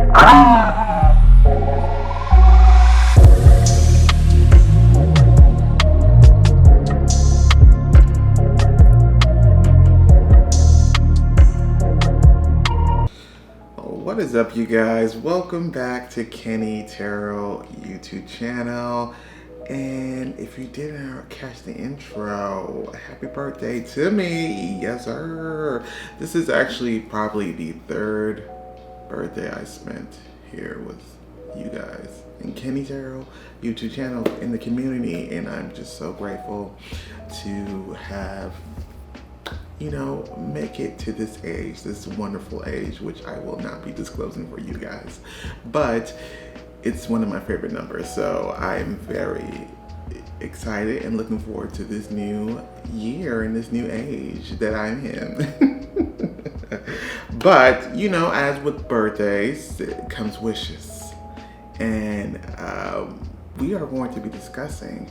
What is up, you guys? Welcome back to Kenny Tarot YouTube channel. And if you didn't catch the intro, happy birthday to me. Yes, sir. This is actually probably the third birthday I spent here with you guys in Kenny Tarot YouTube channel in the community. And I'm just so grateful to have make it to this age, this wonderful age, which I will not be disclosing for you guys. But it's one of my favorite numbers, so I'm very excited and looking forward to this new year and this new age that I'm in. But, as with birthdays, it comes wishes. And we are going to be discussing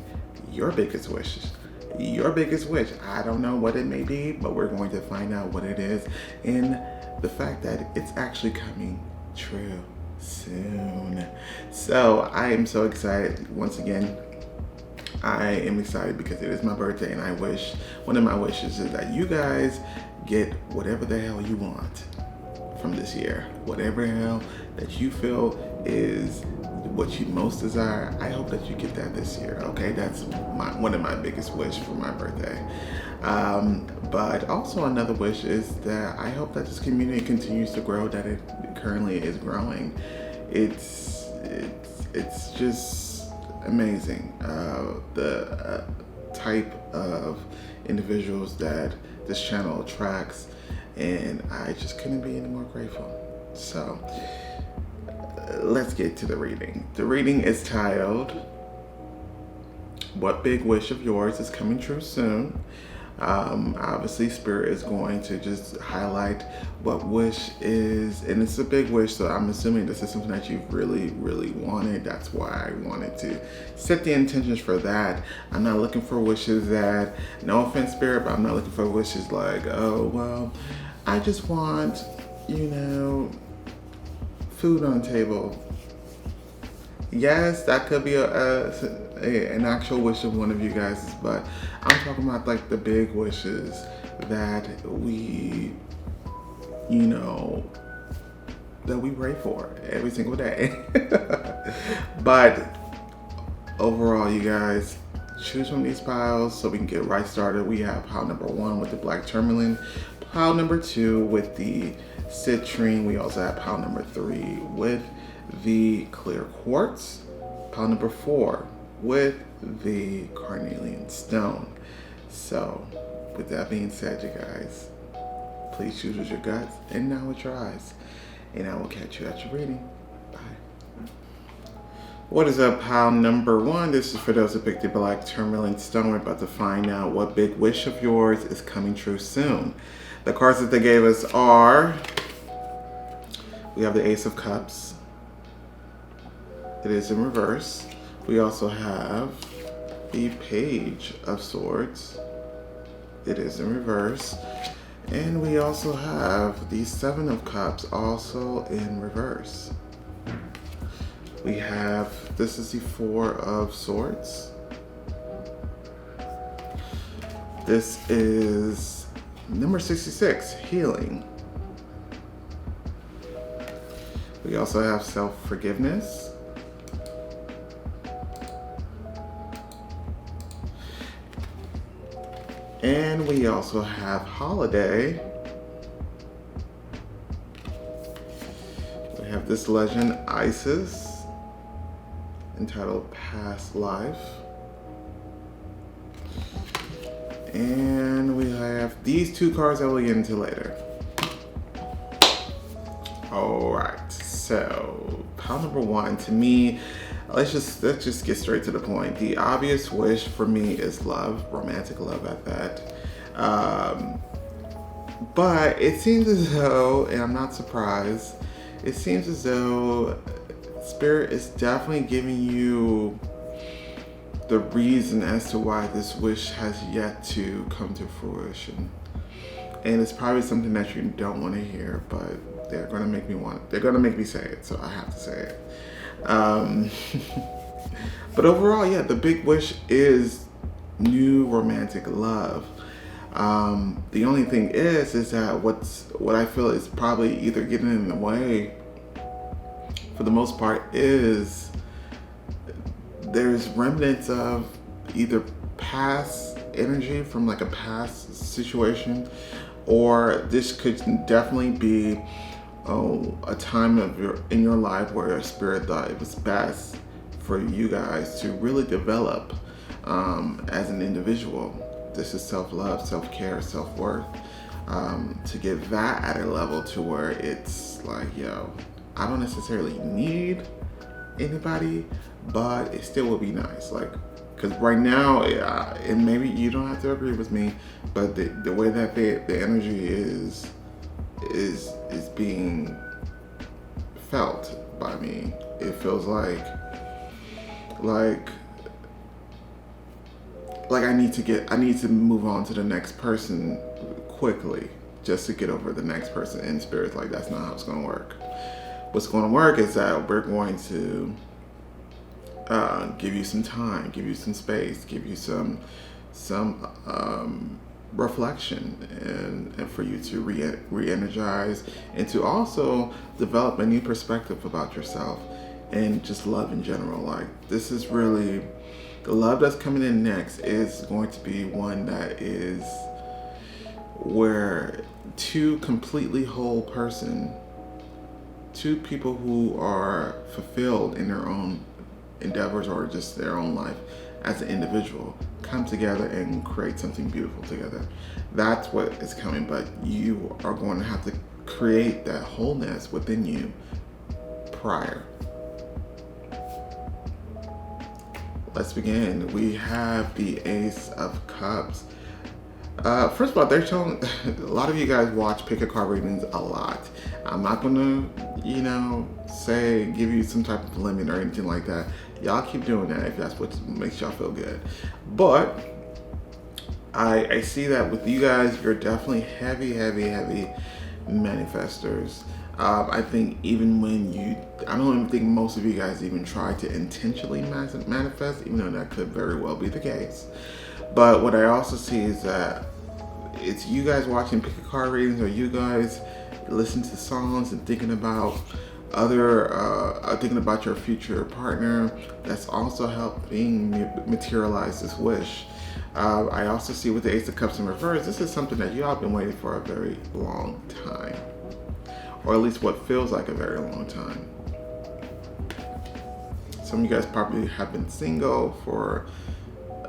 your biggest wishes. Your biggest wish. I don't know what it may be, but we're going to find out what it is, and the fact that it's actually coming true soon. So I am so excited. Once again, I am excited because it is my birthday, and one of my wishes is that you guys get whatever the hell you want from this year. Whatever the hell that you feel is what you most desire, I hope that you get that this year. Okay, that's one of my biggest wishes for my birthday. But also another wish is that I hope that this community continues to grow, that it currently is growing. It's just amazing, the type of individuals that this channel attracts, and I just couldn't be any more grateful. So let's get to the reading. The reading is titled, What Big Wish of Yours is Coming True Soon? Obviously, Spirit is going to just highlight what wish is, and it's a big wish, so I'm assuming this is something that you really, really wanted. That's why I wanted to set the intentions for that. I'm not looking for wishes that, no offense, Spirit, but I'm not looking for wishes like, oh, well, I just want, food on the table. Yes, that could be an actual wish of one of you guys, but I'm talking about like the big wishes that we pray for every single day. But overall, you guys, choose from these piles so we can get right started. We have pile number 1 with the black tourmaline, pile number 2 with the citrine. We also have pile number 3 with the clear quartz, pile number 4 with the carnelian stone. So with that being said, you guys, please choose with your guts and not with your eyes, and I will catch you at your reading. Bye. What is up, pile number 1? This is for those who picked the black tourmaline stone. We're about to find out what big wish of yours is coming true soon. The cards that they gave us are, we have the Ace of Cups. It is in reverse. We also have the Page of Swords. It is in reverse. And we also have the 7 of Cups, also in reverse. We have, this is the 4 of Swords. This is number 66, Healing. We also have Self-Forgiveness. And we also have Holiday. We have this legend, Isis, entitled Past Life. And we have these 2 cards that we'll get into later. Alright, so pile number 1, to me, let's just get straight to the point. The obvious wish for me is love, romantic love at that. But it seems as though, and I'm not surprised, it seems as though Spirit is definitely giving you the reason as to why this wish has yet to come to fruition. And it's probably something that you don't want to hear, but They're gonna make me say it, so I have to say it. Um, but overall, yeah, the big wish is new romantic love. The only thing is that what I feel is probably either getting in the way, for the most part, is there's remnants of either past energy from like a past situation, or this could definitely be a time in your life where your spirit thought it was best for you guys to really develop as an individual. This is self-love, self-care, self-worth. To get that at a level to where it's like, yo, I don't necessarily need anybody, but it still would be nice. Like, because right now, and maybe you don't have to agree with me, but the way that the energy is being felt by me, it feels like I need to move on to the next person quickly, just to get over the next person. In spirit, like, that's not how it's going to work. What's going to work is that we're going to give you some time, give you some space, give you some reflection, and for you to re-energize, and to also develop a new perspective about yourself and just love in general. Like, this is really, the love that's coming in next is going to be one that is where two completely whole two people who are fulfilled in their own endeavors or just their own life as an individual come together and create something beautiful together. That's what is coming, but you are going to have to create that wholeness within you prior. Let's begin. We have the Ace of Cups. First of all, they're telling a lot of you guys watch pick a card readings a lot. I'm not gonna, give you some type of limit or anything like that. Y'all keep doing that if that's what makes y'all feel good. But I see that with you guys, you're definitely heavy manifestors. I think even when I don't even think most of you guys even try to intentionally manifest, even though that could very well be the case. But what I also see is that it's you guys watching pick a card readings, or you guys listen to songs and thinking about thinking about your future partner, that's also helping materialize this wish. I also see with the Ace of Cups in reverse, this is something that you all have been waiting for a very long time, or at least what feels like a very long time. Some of you guys probably have been single for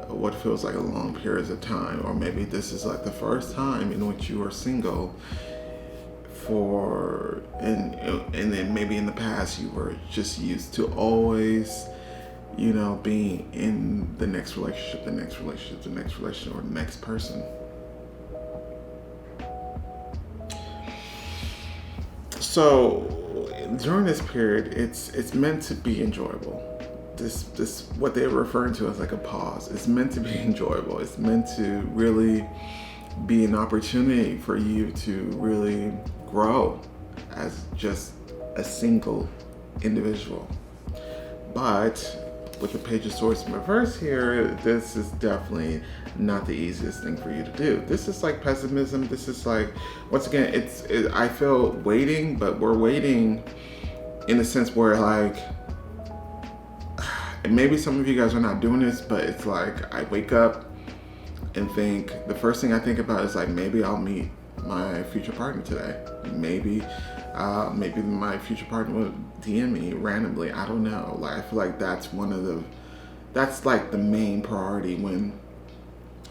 what feels like a long period of time, or maybe this is like the first time in which you are single and then maybe in the past you were just used to always being in the next relationship, or the next person. So during this period, it's meant to be enjoyable. This what they're referring to as like a pause. It's meant to be enjoyable. It's meant to really be an opportunity for you to really grow as just a single individual. But with the Page of Swords in reverse here, this is definitely not the easiest thing for you to do. This is like pessimism. This is like, once again, I feel waiting, but we're waiting in a sense where like, and maybe some of you guys are not doing this, but it's like I wake up and think, the first thing I think about is like, maybe I'll meet my future partner today. Maybe my future partner will DM me randomly. I don't know. Like, I feel like that's like the main priority, when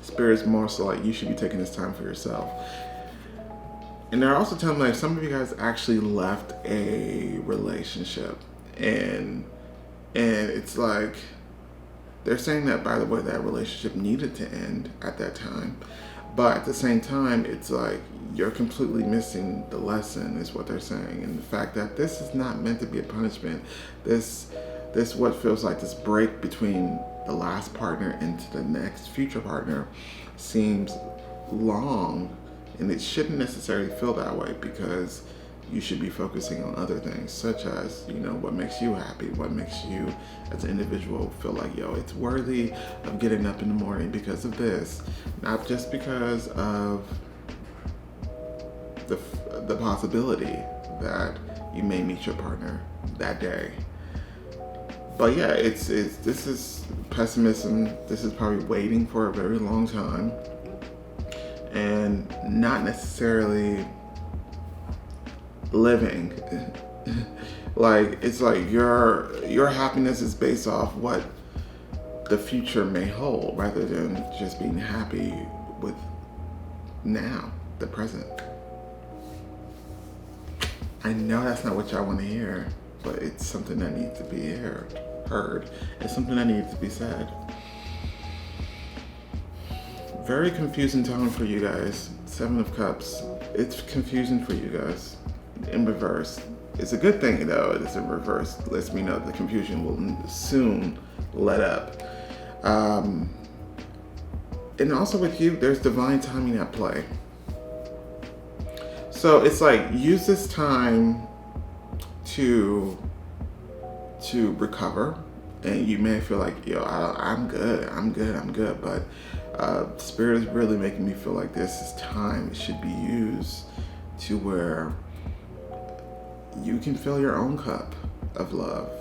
Spirit's more so like, you should be taking this time for yourself. And they're also telling me like some of you guys actually left a relationship, and it's like they're saying that, by the way, that relationship needed to end at that time. But at the same time, it's like you're completely missing the lesson, is what they're saying. And the fact that this is not meant to be a punishment. This what feels like this break between the last partner into the next future partner seems long, and it shouldn't necessarily feel that way, because you should be focusing on other things, such as, what makes you happy, what makes you as an individual feel like, it's worthy of getting up in the morning because of this, not just because of the possibility that you may meet your partner that day. But yeah, this is pessimism. This is probably waiting for a very long time and not necessarily living. It's like your happiness is based off what the future may hold, rather than just being happy with now, the present. I know that's not what y'all want to hear, but it's something that needs to be heard. It's something that needs to be said. Very confusing time for you guys. 7 of Cups. It's confusing for you guys. In reverse. It's a good thing though. It's in reverse. Lets me know the confusion will soon let up. And also with you, there's divine timing at play. So it's like, use this time to recover, and you may feel like, I'm good, but Spirit is really making me feel like this is time. It should be used to where you can fill your own cup of love,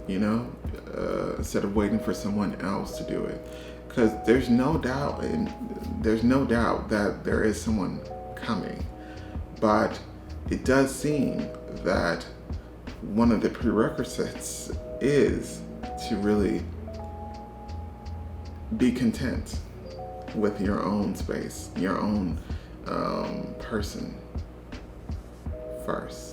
instead of waiting for someone else to do it. Because there's no doubt that there is someone coming. But it does seem that one of the prerequisites is to really be content with your own space, your own person first.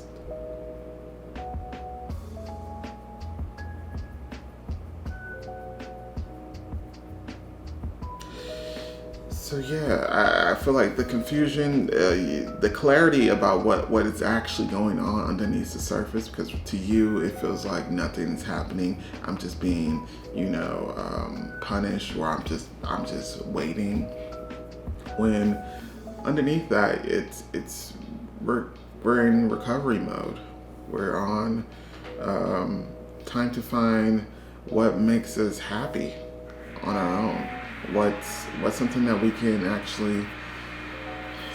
So yeah, I feel like the confusion, the clarity about what is actually going on underneath the surface, because to you it feels like nothing's happening. I'm just being, punished, or I'm just waiting. When underneath that, we're in recovery mode. We're on time to find what makes us happy on our own. What's something that we can actually...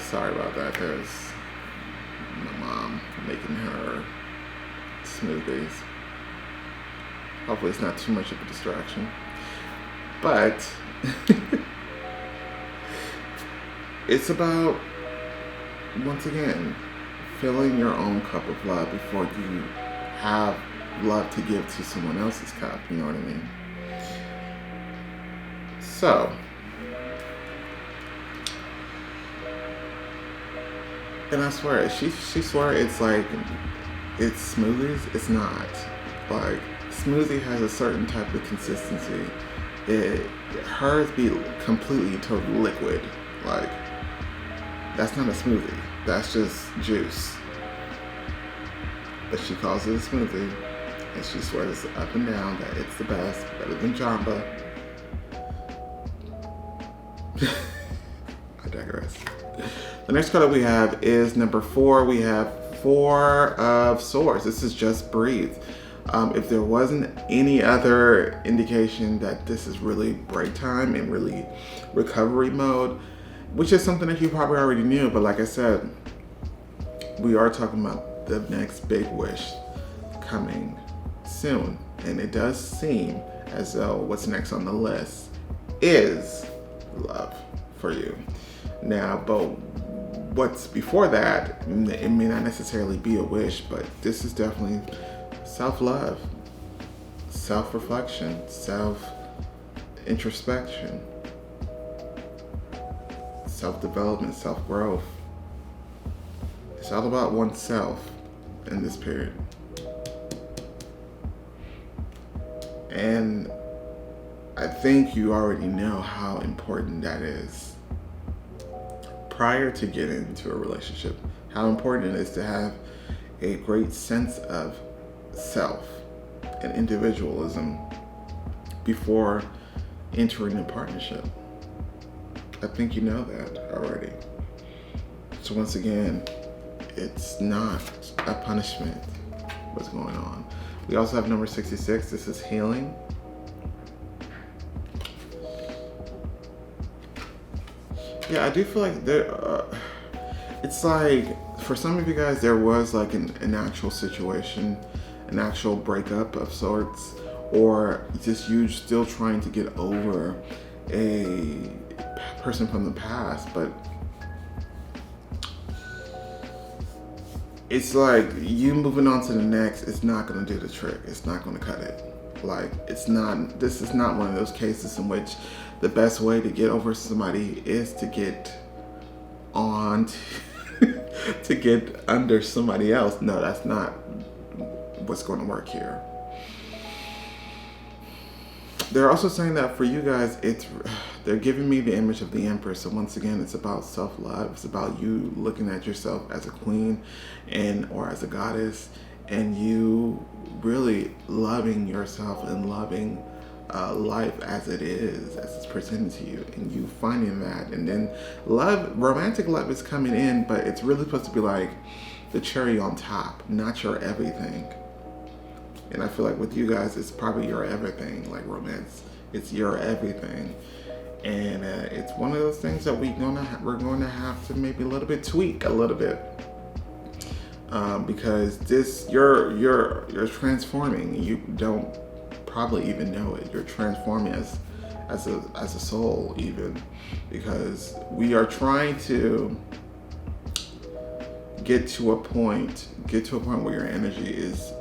Sorry about that. There's my mom making her smoothies. Hopefully it's not too much of a distraction. But it's about, once again, filling your own cup of love before you have love to give to someone else's cup. You know what I mean? So, and I swear, she swear it's like, it's smoothies. It's not. Like, smoothie has a certain type of consistency. Hers be completely total liquid. Like, that's not a smoothie. That's just juice. But she calls it a smoothie, and she swears up and down that it's the best, better than Jamba. I digress. The next card that we have is number 4. We have 4 of Swords. This is just breathe. If there wasn't any other indication that this is really break time and really recovery mode, which is something that you probably already knew, but like I said, we are talking about the next big wish coming soon. And it does seem as though what's next on the list is love for you. Now, but what's before that, it may not necessarily be a wish, but this is definitely self-love, self-reflection, self-introspection, self-development, self-growth. It's all about oneself in this period. And I think you already know how important that is. Prior to getting into a relationship, how important it is to have a great sense of self and individualism before entering a partnership. I think you know that already. So once again, it's not a punishment what's going on. We also have number 66. This is healing. Yeah, I do feel like it's like, for some of you guys, there was like an actual situation, an actual breakup of sorts, or just you still trying to get over a person from the past, but it's like you moving on to the next is not going to do the trick. It's not going to cut it. Like, this is not one of those cases in which the best way to get over somebody is to get on to get under somebody else. No, that's not what's going to work here. They're also saying that for you guys, they're giving me the image of the Empress. So once again, it's about self-love. It's about you looking at yourself as a queen or as a goddess, and you really loving yourself and loving life as it is, as it's presented to you, and you finding that. And then romantic love is coming in, but it's really supposed to be like the cherry on top, not your everything. And I feel like with you guys, it's probably your everything. Like romance, it's your everything, and it's one of those things that we're going to have to maybe a little bit tweak a little bit, because you're transforming. You don't probably even know it. You're transforming as a soul, even, because we are trying to get to a point where your energy is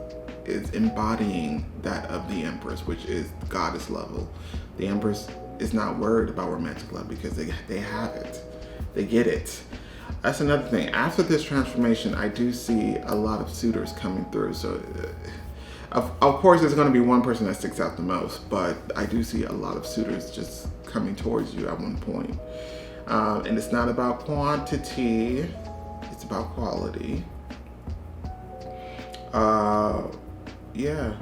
embodying that of the Empress, which is goddess level. The Empress is not worried about romantic love because they have it. They get it. That's another thing. After this transformation, I do see a lot of suitors coming through. So, of course, there's going to be one person that sticks out the most, but I do see a lot of suitors just coming towards you at one point. And it's not about quantity, it's about quality. Yeah.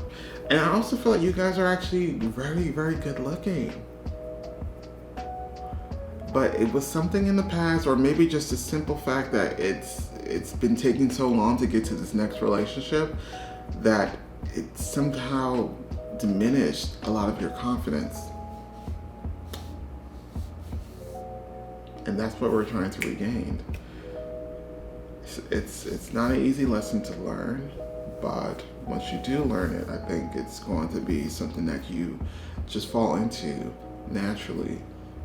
And I also feel like you guys are actually very, very good looking. But it was something in the past, or maybe just a simple fact that it's been taking so long to get to this next relationship that it somehow diminished a lot of your confidence. And that's what we're trying to regain. It's not an easy lesson to learn, but once you do learn it, I think it's going to be something that you just fall into naturally,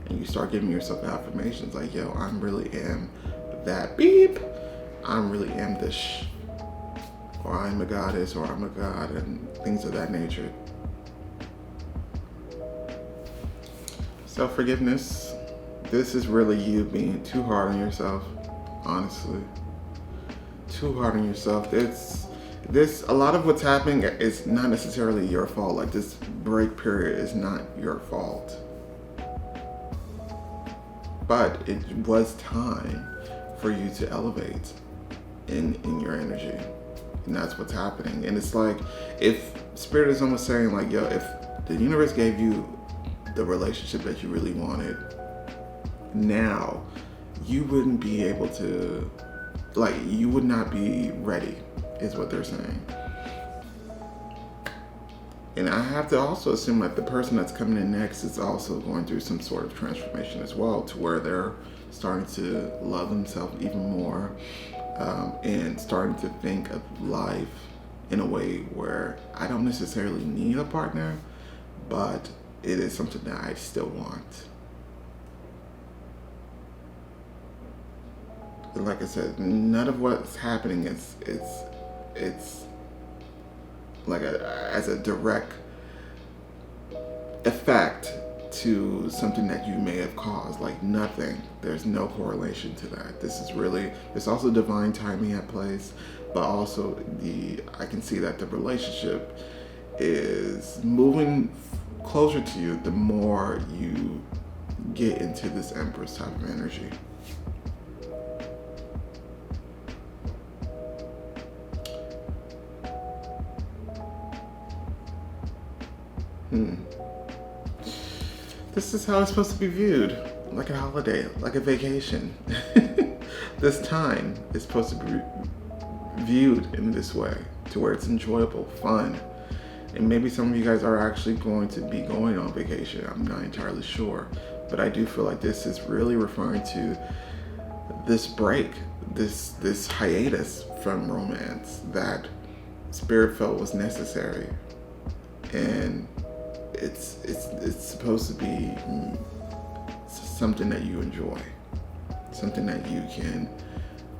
and you start giving yourself affirmations like, yo, I really am that beep. I really am this, or I'm a goddess, or I'm a god, and things of that nature. Self-forgiveness. This is really you being too hard on yourself, honestly. Too hard on yourself. A lot of what's happening is not necessarily your fault. Like, this break period is not your fault. But it was time for you to elevate in your energy. And that's what's happening. And it's like, if Spirit is almost saying like, yo, if the universe gave you the relationship that you really wanted, now you wouldn't be able to, like, you would not be ready, is what they're saying. And I have to also assume that the person that's coming in next is also going through some sort of transformation as well, to where they're starting to love themselves even more, and starting to think of life in a way where I don't necessarily need a partner, but it is something that I still want. And like I said, none of what's happening is it's like as a direct effect to something that you may have caused. Like, nothing. There's no correlation to that. This is really, there's also divine timing at place, but also I can see that the relationship is moving closer to you the more you get into this Empress type of energy. This is how it's supposed to be viewed, like a holiday, like a vacation. This time is supposed to viewed in this way, to where it's enjoyable, fun. And maybe some of you guys are actually going to be going on vacation. I'm not entirely sure. But I do feel like this is really referring to this break, this hiatus from romance that Spirit felt was necessary. And it's supposed to be something that you enjoy, something that you can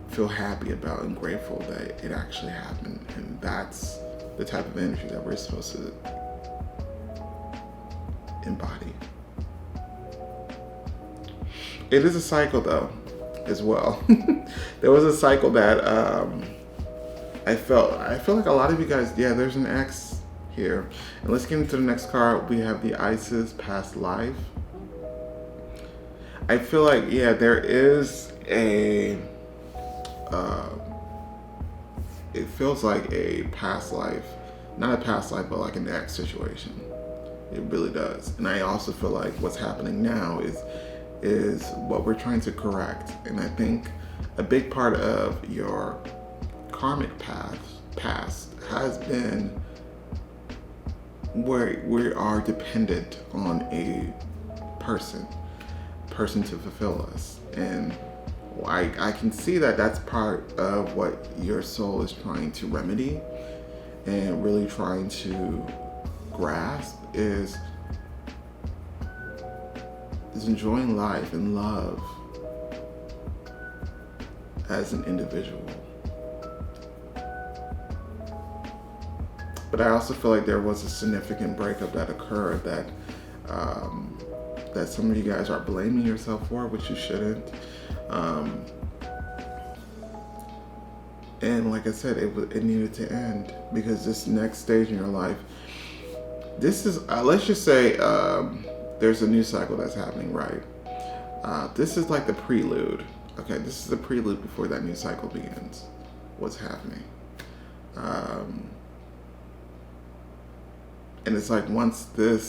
feel happy about and grateful that it actually happened. And that's the type of energy that we're supposed to embody. It is a cycle though, as well. There was a cycle that I feel like a lot of you guys, yeah, there's an X here. And let's get into the next card. We have the Isis Past Life. I feel like, yeah, there is a it feels like a past life, not a past life, but like an ex situation. It really does. And I also feel like what's happening now is what we're trying to correct. And I think a big part of your karmic past has been where we are dependent on a person to fulfill us. And I can see that that's part of what your soul is trying to remedy and really trying to grasp is enjoying life and love as an individual. But I also feel like there was a significant breakup that occurred that some of you guys are blaming yourself for, which you shouldn't. And like I said, it needed to end because this next stage in your life, this is, let's just say there's a new cycle that's happening, right? This is like the prelude. Okay, this is the prelude before that new cycle begins. What's happening? And it's like once the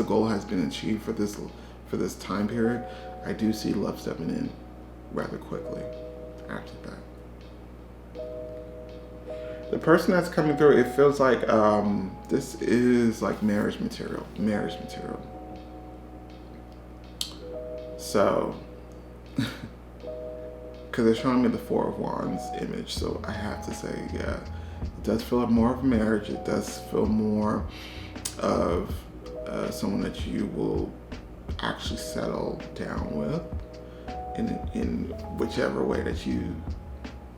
goal has been achieved for this time period, I do see love stepping in rather quickly after that. The person that's coming through, it feels like this is like marriage material. So, because they're showing me the Four of Wands image, so I have to say, yeah, it does feel like more of a marriage. It does feel more of someone that you will actually settle down with in whichever way that you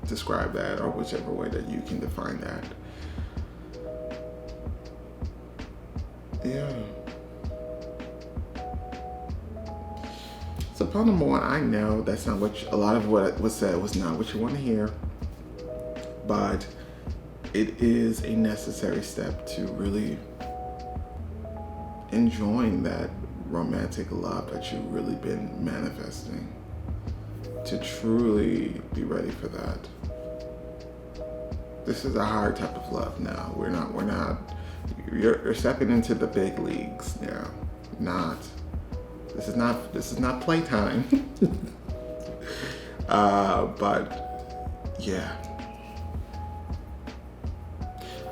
describe that or whichever way that you can define that. Yeah. So point number one, I know that's not a lot of what was said was not what you want to hear, but it is a necessary step to really enjoying that romantic love that you've really been manifesting, to truly be ready for that. This is a higher type of love now. You're stepping into the big leagues now. This is not playtime. But yeah.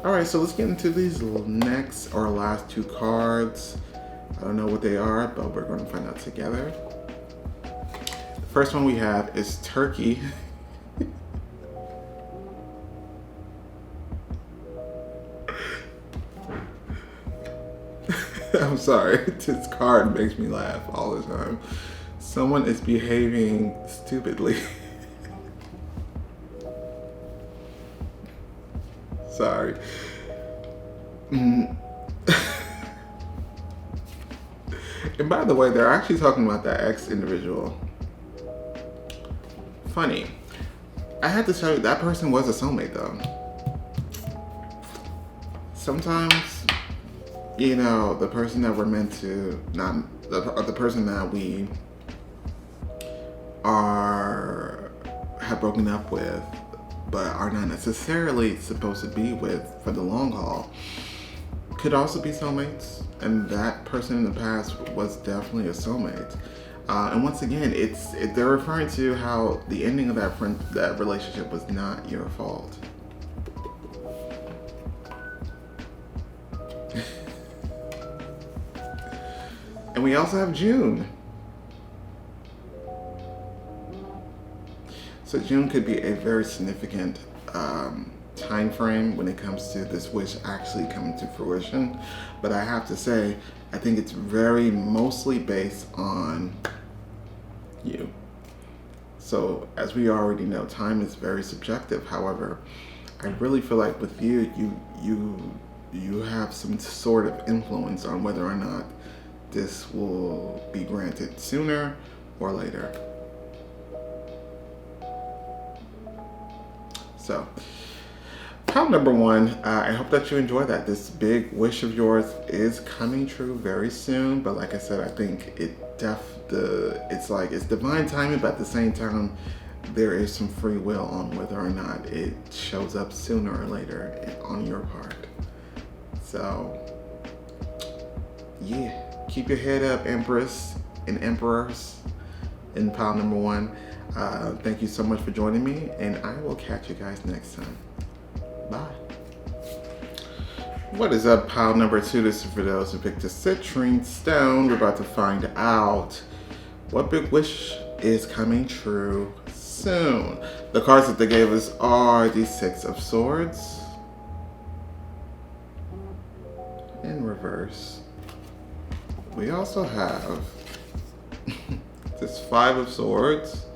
All right, so let's get into these next or last two cards. I don't know what they are, but we're going to find out together. The first one we have is Turkey. I'm sorry, this card makes me laugh all the time. Someone is behaving stupidly. Sorry. And by the way, they're actually talking about that ex individual. Funny. I had to tell you, that person was a soulmate though. Sometimes, the person that we're meant to, the person that we have broken up with, but are not necessarily supposed to be with for the long haul, could also be soulmates. And that person in the past was definitely a soulmate. And once again, they're referring to how the ending of that relationship was not your fault. And we also have June. So June could be a very significant time frame when it comes to this wish actually coming to fruition. But I have to say, I think it's very mostly based on you. So as we already know, time is very subjective. However, I really feel like with you have some sort of influence on whether or not this will be granted sooner or later. So, pile number one, I hope that you enjoy that. This big wish of yours is coming true very soon. But like I said, I think it's divine timing, but at the same time, there is some free will on whether or not it shows up sooner or later on your part. So, yeah, keep your head up, Empress and Emperors, in pile number one. Thank you so much for joining me, and I will catch you guys next time. Bye. What is up, pile number two? This is for those who picked a citrine stone. We're about to find out what big wish is coming true soon. The cards that they gave us are the Six of Swords in reverse. We also have this Five of Swords.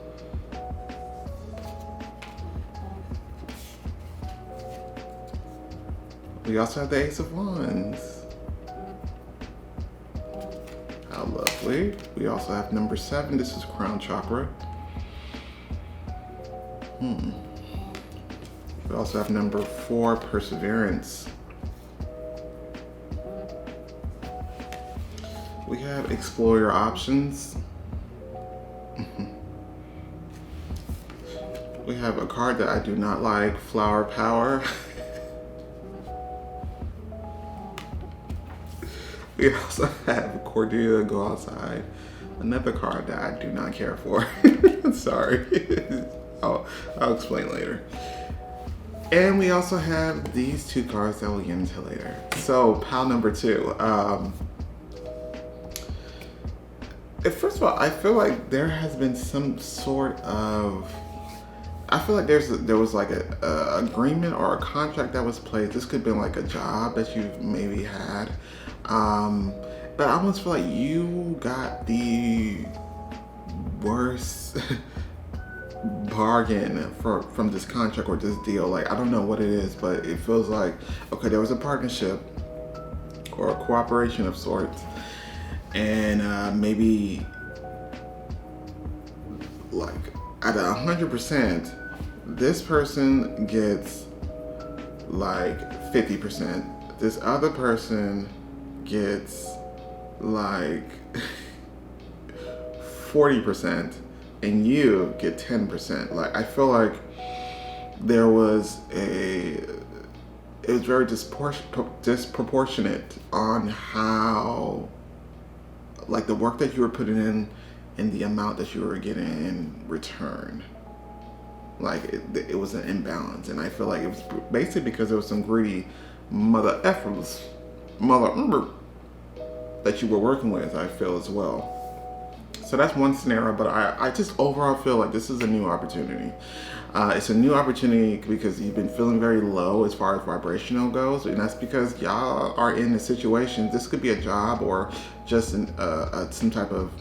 We also have the Ace of Wands. How lovely. We also have number 7. This is Crown Chakra. We also have number 4, Perseverance. We have Explore Your Options. We have a card that I do not like, Flower Power. We also have Cordelia Go Outside, another card that I do not care for. Sorry. I'll explain later. And we also have these two cards that we'll get into later. So, pile number 2. First of all, I feel like there has been some sort of... I feel like there was like a agreement or a contract that was placed. This could have been like a job that you maybe had. But I almost feel like you got the worst bargain from this contract or this deal. Like, I don't know what it is, but it feels like, okay, there was a partnership or a cooperation of sorts, and maybe like at 100%, this person gets like 50%. This other person gets like 40%, and you get 10%. Like, I feel like it was very disproportionate on how, like, the work that you were putting in and the amount that you were getting in return. Like, it was an imbalance, and I feel like it was basically because there was some greedy mother effers that you were working with, I feel, as well. So that's one scenario, but I just overall feel like this is a new opportunity. It's a new opportunity because you've been feeling very low as far as vibrational goes, and that's because y'all are in a situation. This could be a job or just some type of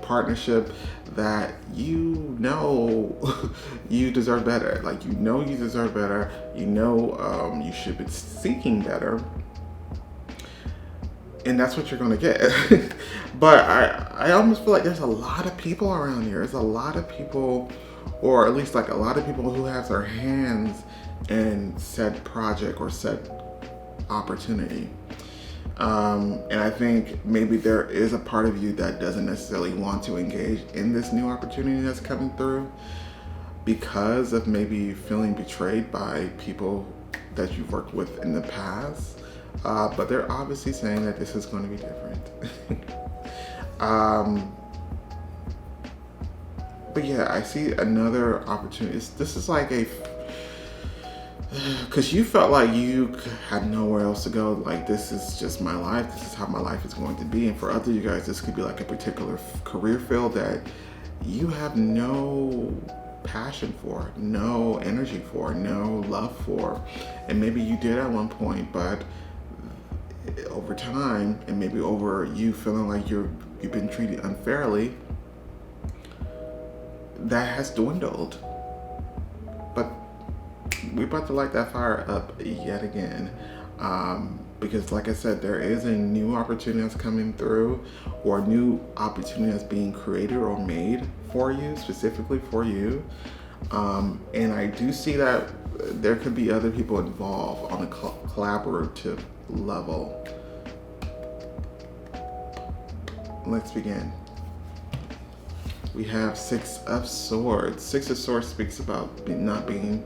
partnership that you know you deserve better. Like, you know you deserve better. You know you should be seeking better. And that's what you're gonna get. But I almost feel like there's a lot of people around here. There's a lot of people, or at least like a lot of people who have their hands in said project or said opportunity. And I think maybe there is a part of you that doesn't necessarily want to engage in this new opportunity that's coming through because of maybe feeling betrayed by people that you've worked with in the past. But they're obviously saying that this is going to be different. But yeah, I see another opportunity. This is like a, because you felt like you had nowhere else to go. Like, this is just my life. This is how my life is going to be. And for other you guys, this could be like a particular career field that you have no passion for, no energy for, no love for. And maybe you did at one point, but over time, and maybe over you feeling like you've been treated unfairly, that has dwindled. But we're about to light that fire up yet again. Because like I said, there is a new opportunity that's coming through, or a new opportunity that's being created or made for you, specifically for you. And I do see that there could be other people involved on a collaborative level. Let's begin. We have Six of Swords. Six of Swords speaks about not being,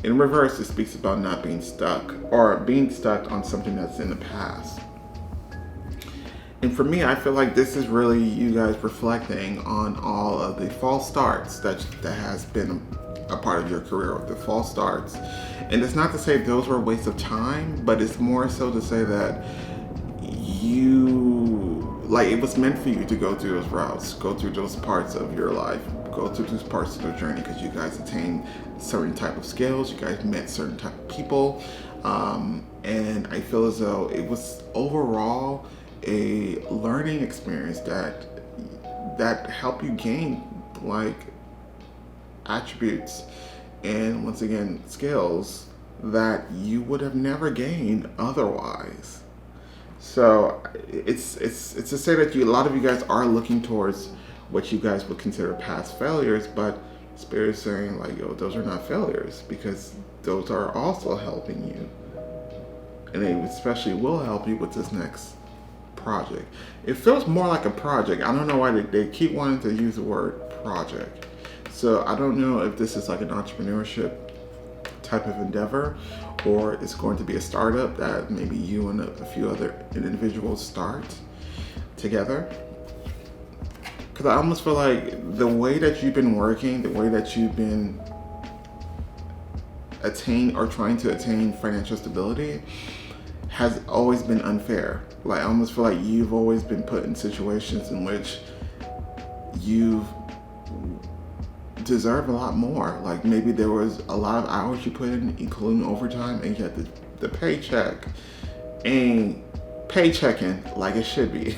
in reverse, it speaks about not being stuck, or being stuck on something that's in the past. And for me, I feel like this is really you guys reflecting on all of the false starts that has been a part of your career, the false starts. And it's not to say those were a waste of time, but it's more so to say that like, it was meant for you to go through those routes, go through those parts of your life, go through those parts of the journey, because you guys attained certain type of skills, you guys met certain type of people, and I feel as though it was overall a learning experience that helped you gain like attributes and, once again, skills that you would have never gained otherwise. So it's to say that a lot of you guys are looking towards what you guys would consider past failures, but Spirit is saying like, yo, those are not failures, because those are also helping you, and they especially will help you with this next project. It feels more like a project. I don't know why they keep wanting to use the word project. So I don't know if this is like an entrepreneurship type of endeavor, or it's going to be a startup that maybe you and a few other individuals start together. Because I almost feel like the way that you've been working, the way that you've been trying to attain financial stability has always been unfair. Like, I almost feel like you've always been put in situations in which you've deserve a lot more. Like, maybe there was a lot of hours you put in, including overtime, and yet the paycheck ain't paychecking like it should be.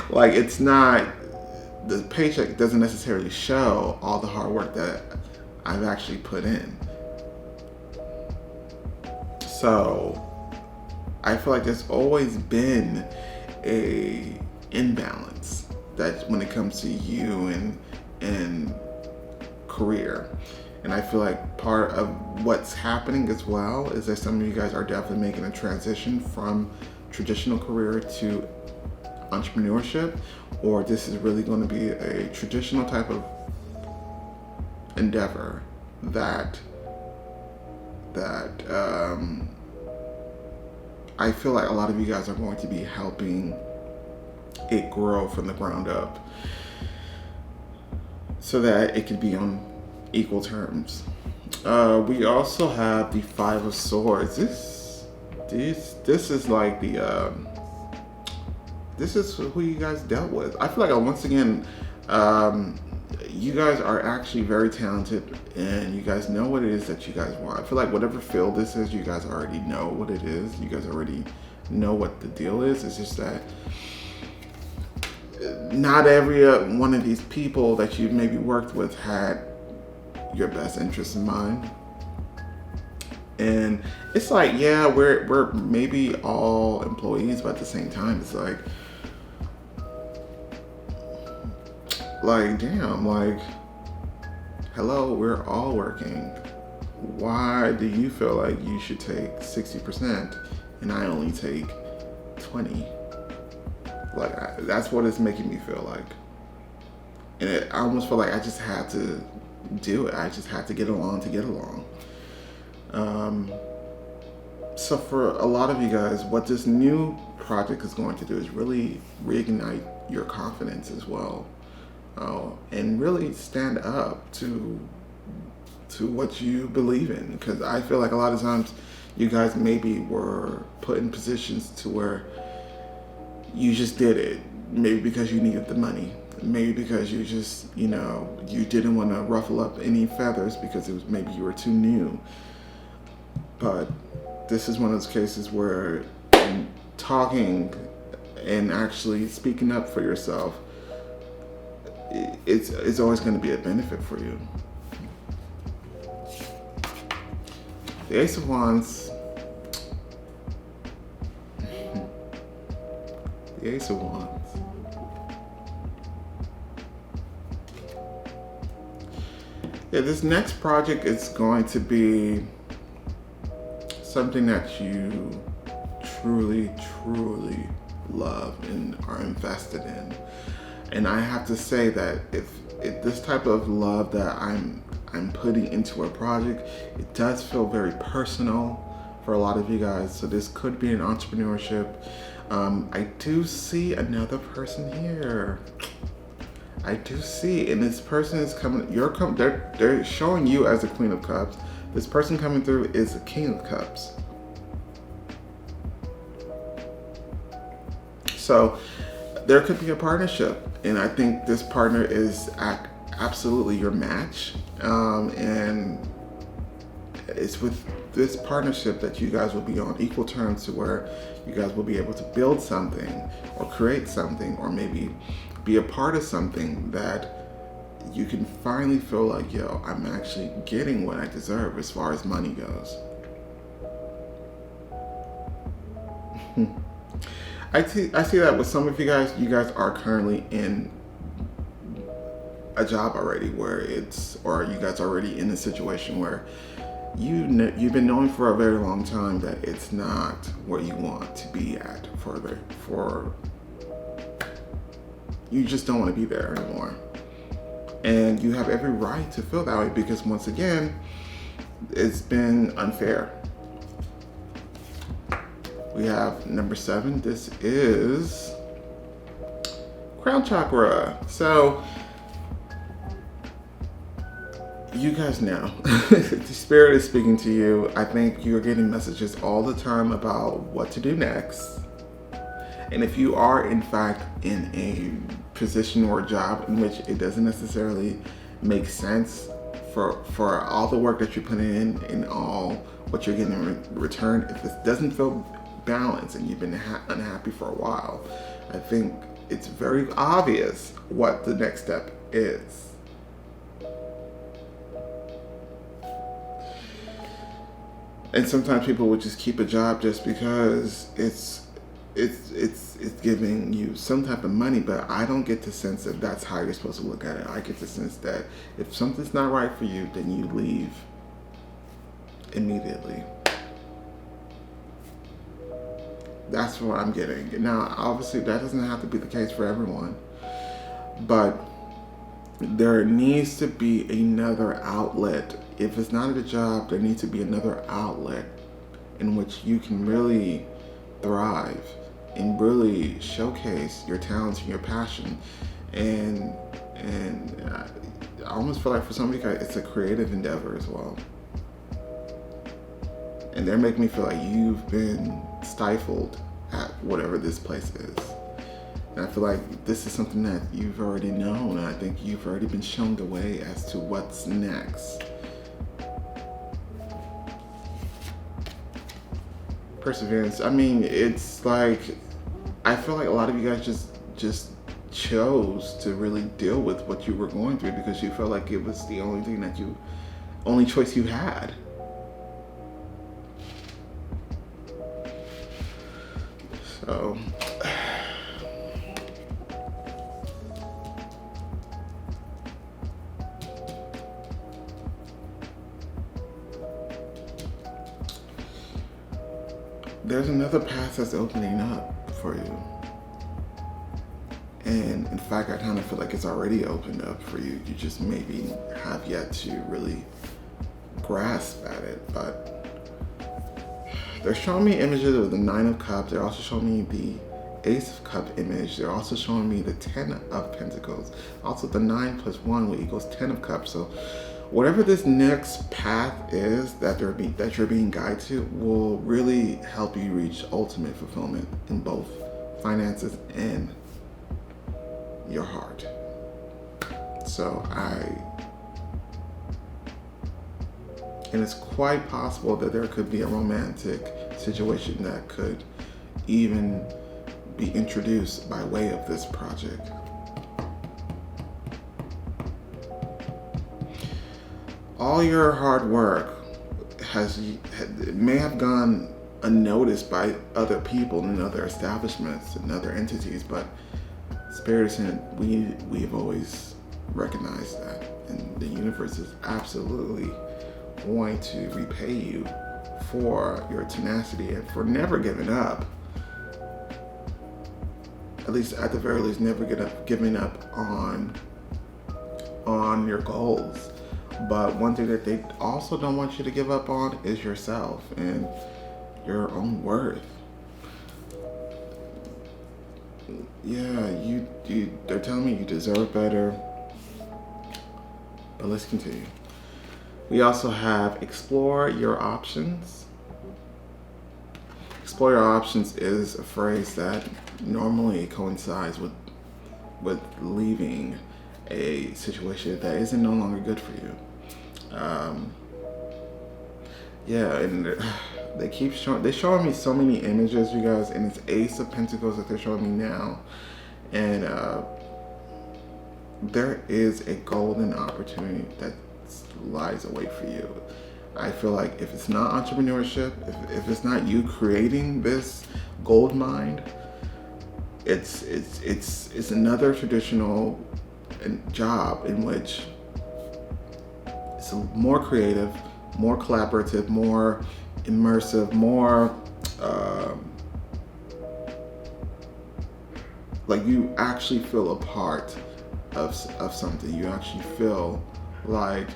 Like, it's not, the paycheck doesn't necessarily show all the hard work that I've actually put in. So I feel like there's always been a imbalance that when it comes to you and career. And I feel like part of what's happening as well is that some of you guys are definitely making a transition from traditional career to entrepreneurship, or this is really going to be a traditional type of endeavor that I feel like a lot of you guys are going to be helping it grow from the ground up, so that it could be on equal terms. We also have the Five of Swords. This is like the this is who you guys dealt with. I feel like once again, you guys are actually very talented, and you guys know what it is that you guys want. I feel like whatever field this is, you guys already know what it is. You guys already know what the deal is. It's just that not every one of these people that you maybe worked with had your best interest in mind. And it's like, yeah, we're maybe all employees, but at the same time, it's like damn, like, hello, we're all working. Why do you feel like you should take 60% and I only take 20? Like, that's what it's making me feel like. And I almost feel like I just had to do it. I just had to get along to get along. So for a lot of you guys, what this new project is going to do is really reignite your confidence as well. and really stand up to what you believe in. Because I feel like a lot of times you guys maybe were put in positions to where you just did it, maybe because you needed the money, maybe because you just, you didn't want to ruffle up any feathers because it was maybe you were too new. But this is one of those cases where talking and actually speaking up for yourself, it's always going to be a benefit for you. The Ace of Wands. The Ace of Wands. Yeah, this next project is going to be something that you truly, truly love and are invested in. And I have to say that if this type of love that I'm putting into a project, it does feel very personal for a lot of you guys. So this could be an entrepreneurship. I do see another person here. I do see, and this person is coming. They're showing you as a Queen of Cups. This person coming through is a King of Cups. So there could be a partnership, and I think this partner is absolutely your match. And it's with this partnership that you guys will be on equal terms, to where you guys will be able to build something or create something, or maybe be a part of something that you can finally feel like, yo, I'm actually getting what I deserve as far as money goes. I see that with some of you guys. You guys are currently in a job already or you guys are already in a situation where you've been knowing for a very long time that it's not where you want to be at you just don't want to be there anymore. And you have every right to feel that way, because once again, it's been unfair. We have number 7. This is crown chakra. So you guys know, the spirit is speaking to you. I think you're getting messages all the time about what to do next. And if you are in fact in a position or a job in which it doesn't necessarily make sense for all the work that you put in and all what you're getting in return, if it doesn't feel balanced and you've been unhappy for a while, I think it's very obvious what the next step is. And sometimes people would just keep a job just because it's giving you some type of money, but I don't get the sense that that's how you're supposed to look at it. I get the sense that if something's not right for you, then you leave immediately. That's what I'm getting. Now, obviously, that doesn't have to be the case for everyone, but there needs to be another outlet. If it's not a job, there needs to be another outlet in which you can really thrive and really showcase your talents and your passion. And I almost feel like for some of you guys, it's a creative endeavor as well. And they're making me feel like you've been stifled at whatever this place is. And I feel like this is something that you've already known. And I think you've already been shown the way as to what's next. Perseverance. I mean, it's like, I feel like a lot of you guys just chose to really deal with what you were going through because you felt like it was the only choice you had. So there's another path that's opening up for you. And in fact, I kind of feel like it's already opened up for you. You just maybe have yet to really grasp at it. But they're showing me images of the 9 of Cups. They're also showing me the Ace of Cups image. They're also showing me the 10 of Pentacles. Also the 9 plus 1 will equals 10 of Cups. So whatever this next path is that you're being guided to will really help you reach ultimate fulfillment in both finances and your heart. So and it's quite possible that there could be a romantic situation that could even be introduced by way of this project. All your hard work may have gone unnoticed by other people and other establishments and other entities, but Spirit is saying we've always recognized that, and the universe is absolutely going to repay you for your tenacity and for never giving up. At least, at the very least, never giving up on your goals. But one thing that they also don't want you to give up on is yourself and your own worth. Yeah, they're telling me you deserve better. But let's continue. We also have explore your options. Explore your options is a phrase that normally coincides with leaving a situation that isn't no longer good for you. And they're showing me so many images, you guys, and it's Ace of Pentacles that they're showing me now. And there is a golden opportunity that lies await for you. I feel like if it's not entrepreneurship, if it's not you creating this gold mine, it's another traditional job in which it's more creative, more collaborative, more immersive, more like you actually feel a part of something. You actually feel like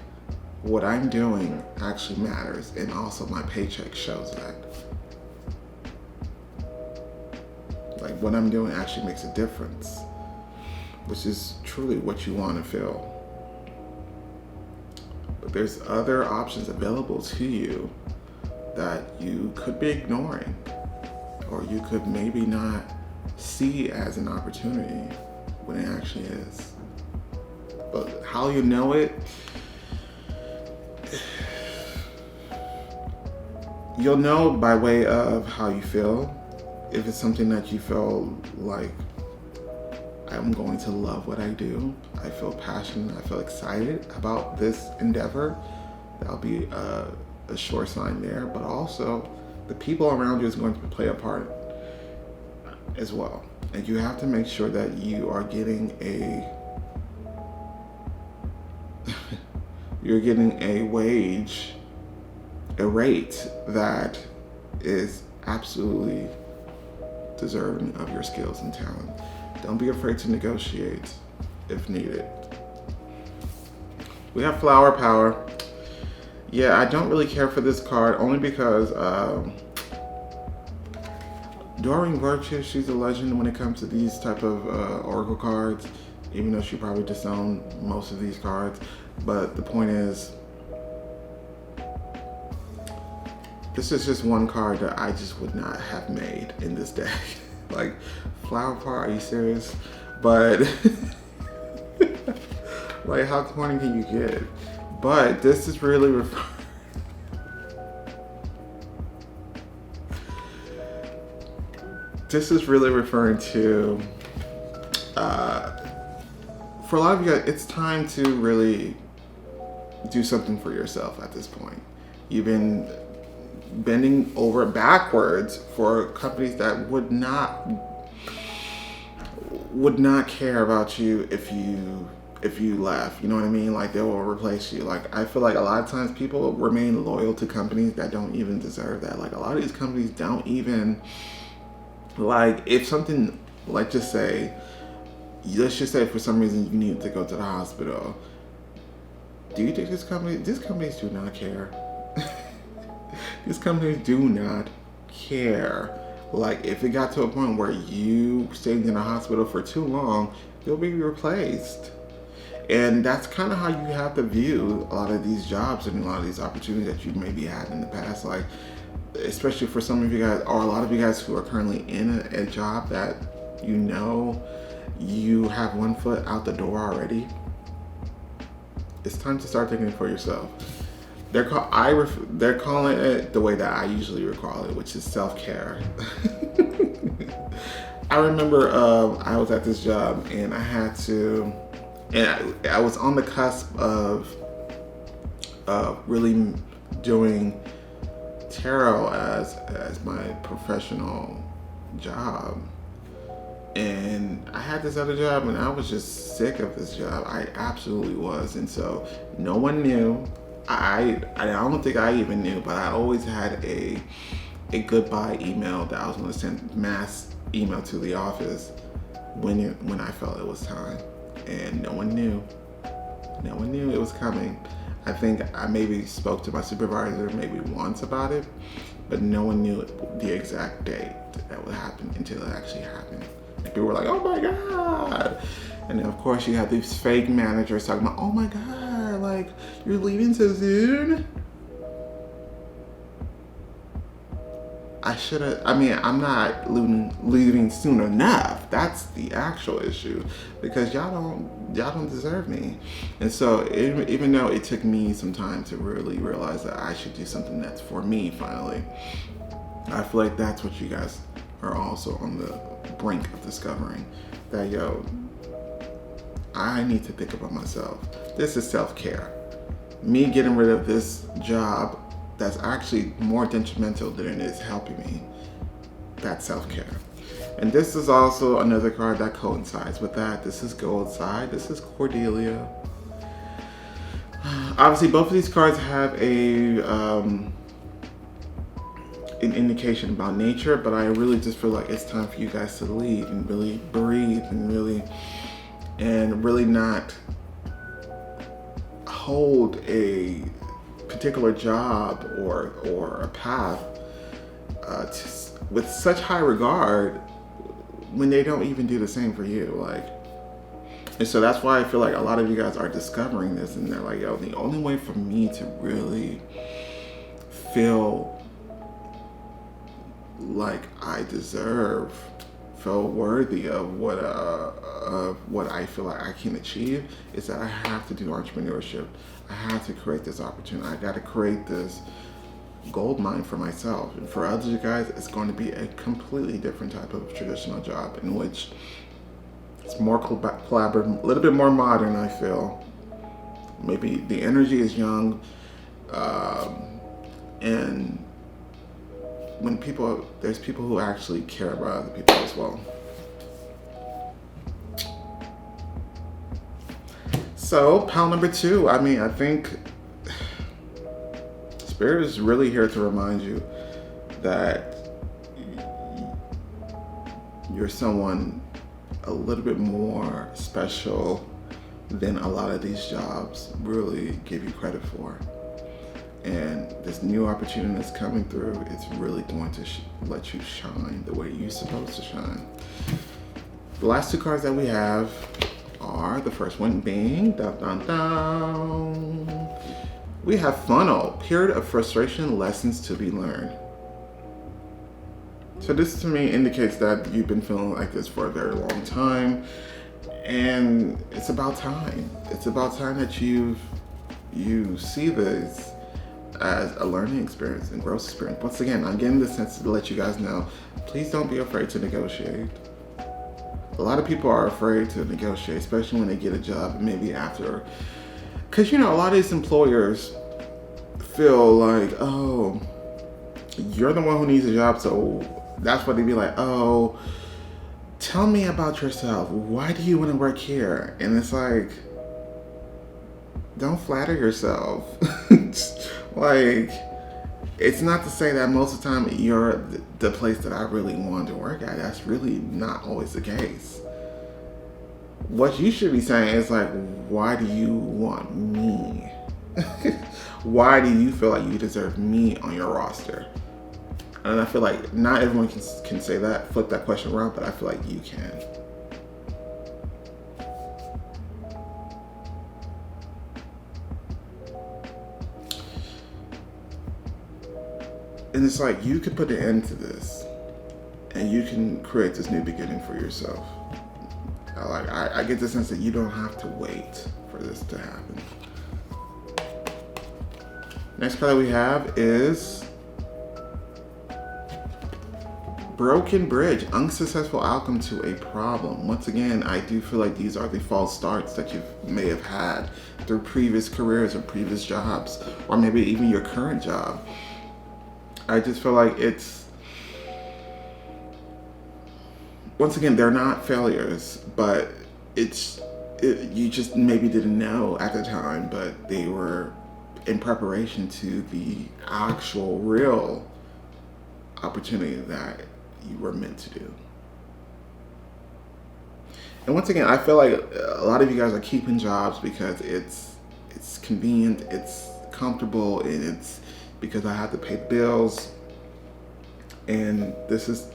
what I'm doing actually matters, and also my paycheck shows that. Like what I'm doing actually makes a difference, which is truly what you want to feel. But there's other options available to you that you could be ignoring, or you could maybe not see as an opportunity when it actually is. But how you know it, you'll know by way of how you feel. If it's something that you feel like, I'm going to love what I do, I feel passionate, I feel excited about this endeavor, that'll be a sure sign there. But also, the people around you is going to play a part as well. And you have to make sure that you are getting a wage, a rate that is absolutely deserving of your skills and talent. Don't be afraid to negotiate if needed. We have Flower Power. Yeah, I don't really care for this card only because Doreen Virtue, she's a legend when it comes to these type of oracle cards, even though she probably disowned most of these cards. But the point is, this is just one card that I just would not have made in this deck. Like, Flower Power, are you serious? But like, how corny can you get? But this is really referring to for a lot of you guys, it's time to really do something for yourself at this point. You've been bending over backwards for companies that would not care about you if you left. You know what I mean? Like, they will replace you. Like, I feel like a lot of times people remain loyal to companies that don't even deserve that. Like, a lot of these companies don't even, like, if something, like, let's just say for some reason you need to go to the hospital, do you think these companies do not care? These companies do not care. Like, if it got to a point where you stayed in a hospital for too long, you'll be replaced. And that's kind of how you have to view a lot of these jobs and a lot of these opportunities that you maybe had in the past. Like, especially for some of you guys, or a lot of you guys who are currently in a job that you know you have one foot out the door already. It's time to start thinking for yourself. They're calling it the way that I usually recall it, which is self-care. I remember I was at this job and I had to, and I was on the cusp of really doing tarot as my professional job. And I had this other job and I was just sick of this job. I absolutely was. And so no one knew. I don't think I even knew, but I always had a goodbye email that I was going to send mass email to the office when I felt it was time. And no one knew. No one knew it was coming. I think I maybe spoke to my supervisor maybe once about it, but no one knew the exact date that would happen until it actually happened. People were like, oh my God. And then of course you have these fake managers talking about, oh my God, like, you're leaving so soon? I'm not leaving soon enough. That's the actual issue, because y'all don't deserve me. And so even though it took me some time to really realize that I should do something that's for me finally, I feel like that's what you guys are also on the brink of discovering, that I need to think about myself. This is self-care. Me getting rid of this job that's actually more detrimental than it is helping me. That's self-care. And this is also another card that coincides with that. This is Gold Side. This is Cordelia. Obviously, both of these cards have an indication about nature, but I really just feel like it's time for you guys to leave and really breathe and really not hold a particular job or a path with such high regard when they don't even do the same for you. Like, and so that's why I feel like a lot of you guys are discovering this, and they're like, the only way for me to really feel like I feel worthy of what I feel like I can achieve, is that I have to do entrepreneurship. I have to create this opportunity. I got to create this gold mine for myself. And for others, you guys, it's going to be a completely different type of traditional job, in which it's more collaborative, a little bit more modern, I feel. Maybe the energy is young, and when there's people who actually care about other people as well. So, pile number 2. I think Spirit is really here to remind you that you're someone a little bit more special than a lot of these jobs really give you credit for. And this new opportunity that's coming through, it's really going to let you shine the way you're supposed to shine. The last 2 cards that we have are, the first one being, dun, dun, dun. We have Funnel, period of frustration, lessons to be learned. So this to me indicates that you've been feeling like this for a very long time, and it's about time. It's about time that you see this as a learning experience and growth experience. Once again, I'm getting the sense to let you guys know, please don't be afraid to negotiate. A lot of people are afraid to negotiate, especially when they get a job, and maybe after. Because, a lot of these employers feel like, oh, you're the one who needs a job, so that's why they be like, oh, tell me about yourself. Why do you want to work here? And it's like, don't flatter yourself. Like, it's not to say that most of the time you're the place that I really wanted to work at. That's really not always the case. What you should be saying is like, why do you want me? Why do you feel like you deserve me on your roster? And I feel like not everyone can say that, flip that question around, but I feel like you can. And it's like you can put an end to this, and you can create this new beginning for yourself. I get the sense that you don't have to wait for this to happen. Next card that we have is Broken Bridge, unsuccessful outcome to a problem. Once again, I do feel like these are the false starts that you may have had through previous careers or previous jobs, or maybe even your current job. I just feel like it's, once again, they're not failures, but you just maybe didn't know at the time, but they were in preparation to the actual real opportunity that you were meant to do. And once again, I feel like a lot of you guys are keeping jobs because it's convenient, it's comfortable, and it's because I have to pay bills. And this is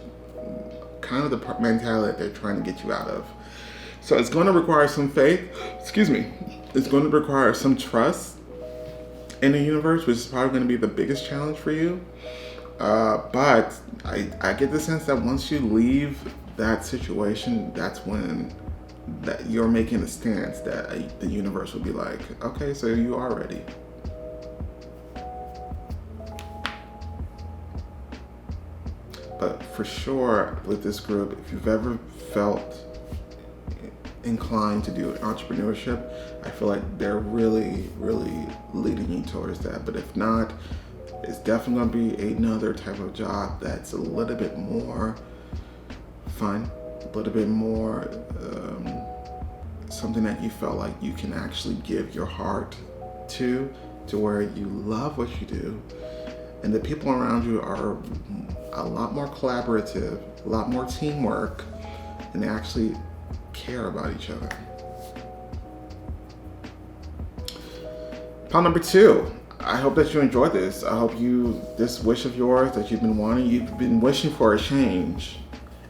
kind of the mentality that they're trying to get you out of. So it's going to require some faith, it's going to require some trust in the universe, which is probably going to be the biggest challenge for you. But I get the sense that once you leave that situation, that's when that you're making a stance that the universe will be like, okay, so you are ready. But for sure, with this group, if you've ever felt inclined to do entrepreneurship, I feel like they're really, really leading you towards that. But if not, it's definitely going to be another type of job that's a little bit more fun, a little bit more something that you felt like you can actually give your heart to where you love what you do. And the people around you are a lot more collaborative, a lot more teamwork, and they actually care about each other. Pile number 2. I hope that you enjoyed this. I hope this wish of yours that you've been wishing for a change,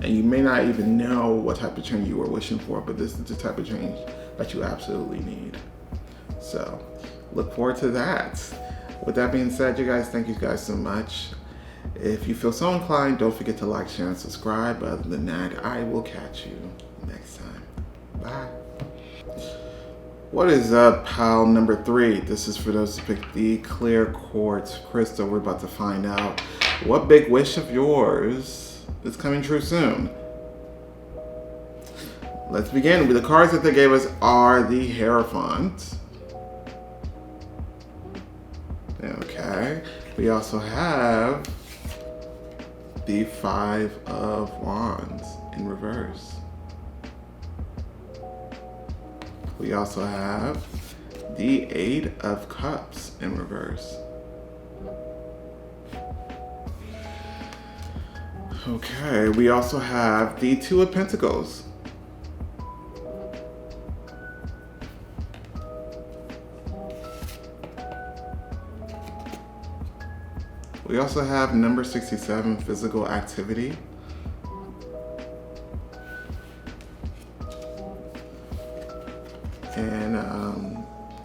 and you may not even know what type of change you were wishing for, but this is the type of change that you absolutely need. So look forward to that. With that being said, you guys, thank you guys so much. If you feel so inclined, don't forget to like, share, and subscribe. But other than that, I will catch you next time. Bye. What is up, pile number 3? This is for those who picked the clear quartz crystal. We're about to find out what big wish of yours is coming true soon. Let's begin. The cards that they gave us are the Hierophant. Okay. We also have the 5 of Wands in reverse. We also have the 8 of Cups in reverse. Okay, we also have the 2 of Pentacles. We also have number 67, physical activity. And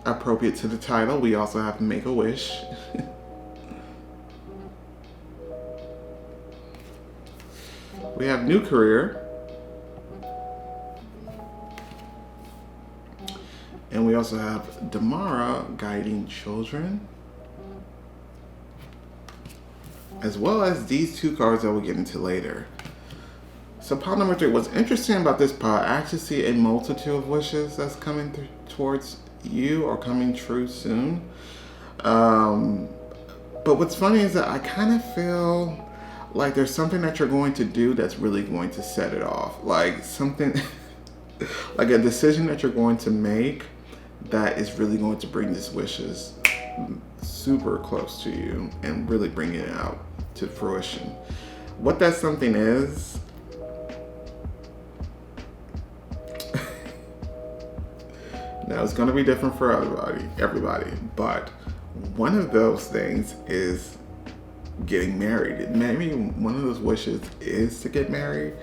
appropriate to the title, we also have Make a Wish. We have new career. And we also have Damara, guiding children. As well as these 2 cards that we'll get into later. So pile number 3, what's interesting about this pile, I actually see a multitude of wishes that's coming towards you or coming true soon. But what's funny is that I kind of feel like there's something that you're going to do that's really going to set it off. Like something, like a decision that you're going to make that is really going to bring these wishes super close to you and really bring it out to fruition. What that something is, now it's going to be different for everybody, but one of those things is getting married. Maybe one of those wishes is to get married,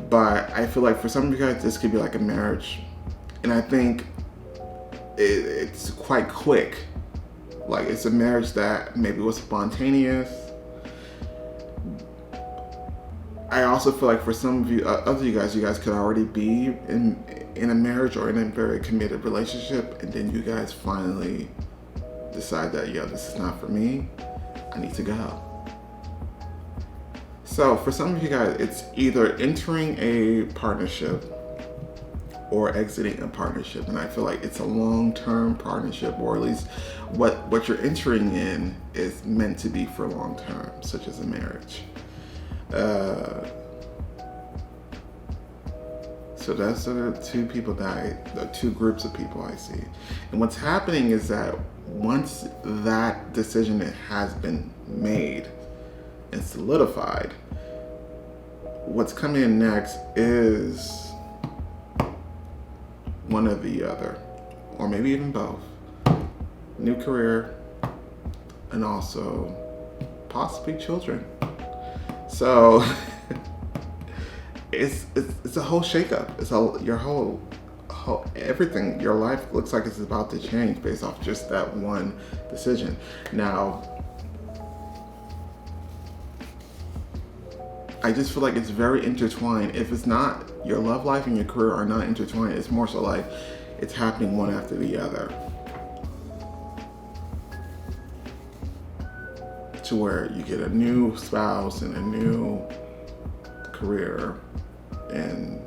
but I feel like for some of you guys, this could be like a marriage, and I think it's quite quick. Like, it's a marriage that maybe was spontaneous. I also feel like for some of you, other you guys could already be in a marriage or in a very committed relationship, and then you guys finally decide that, yo, this is not for me. I need to go. So for some of you guys, it's either entering a partnership or exiting a partnership, and I feel like it's a long-term partnership, or at least what you're entering in is meant to be for long-term, such as a marriage. So that's the two groups of people I see. And what's happening is that once that decision has been made and solidified, what's coming in next is one or the other, or maybe even both. New career, and also possibly children. So it's a whole shakeup. It's your whole everything. Your life looks like it's about to change based off just that one decision. Now, I just feel like it's very intertwined. If it's not, your love life and your career are not intertwined. It's more so like it's happening one after the other, to where you get a new spouse and a new career and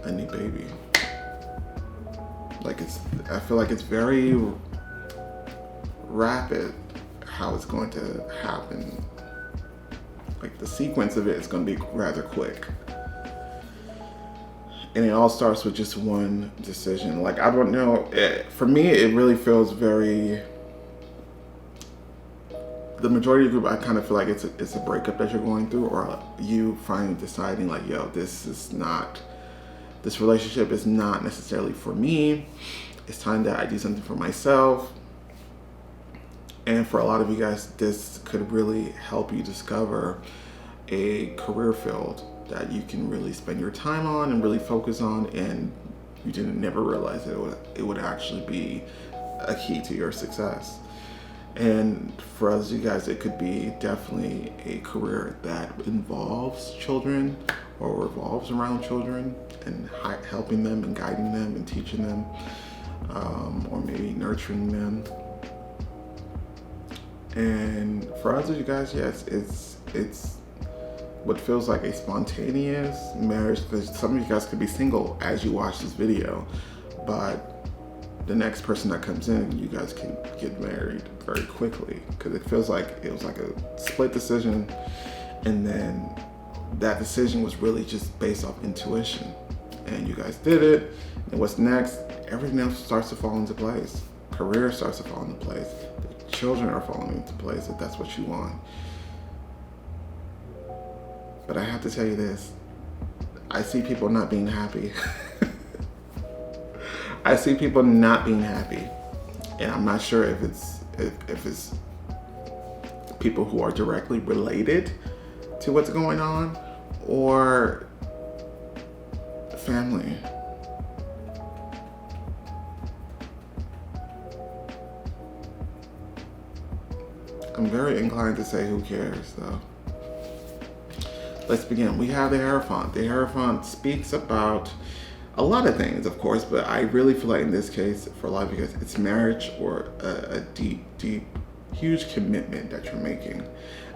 a new baby. Like, I feel like it's very rapid how it's going to happen. Like, the sequence of it is going to be rather quick. And it all starts with just one decision. Like, I don't know. For me, it really feels very... The majority of the group, I kind of feel like it's a breakup that you're going through, or you finally deciding like, yo, this relationship is not necessarily for me. It's time that I do something for myself. And for a lot of you guys, this could really help you discover a career field that you can really spend your time on and really focus on, and you didn't never realize that it would actually be a key to your success. And for us, you guys, it could be definitely a career that involves children or revolves around children and helping them and guiding them and teaching them, or maybe nurturing them. And for others, you guys, yes, it's what feels like a spontaneous marriage. Because some of you guys could be single as you watch this video, but the next person that comes in, you guys can get married very quickly, because it feels like it was like a split decision, and then that decision was really just based off intuition, and you guys did it. And what's next? Everything else starts to fall into place. Career starts to fall into place. The children are falling into place if that's what you want. But I have to tell you this: I see people not being happy. I see people not being happy, and I'm not sure if it's people who are directly related to what's going on, or family. I'm very inclined to say who cares, though. Let's begin. We have the Hierophant. The Hierophant speaks about a lot of things, of course, but I really feel like in this case, for a lot of you guys, it's marriage, or a deep, huge commitment that you're making.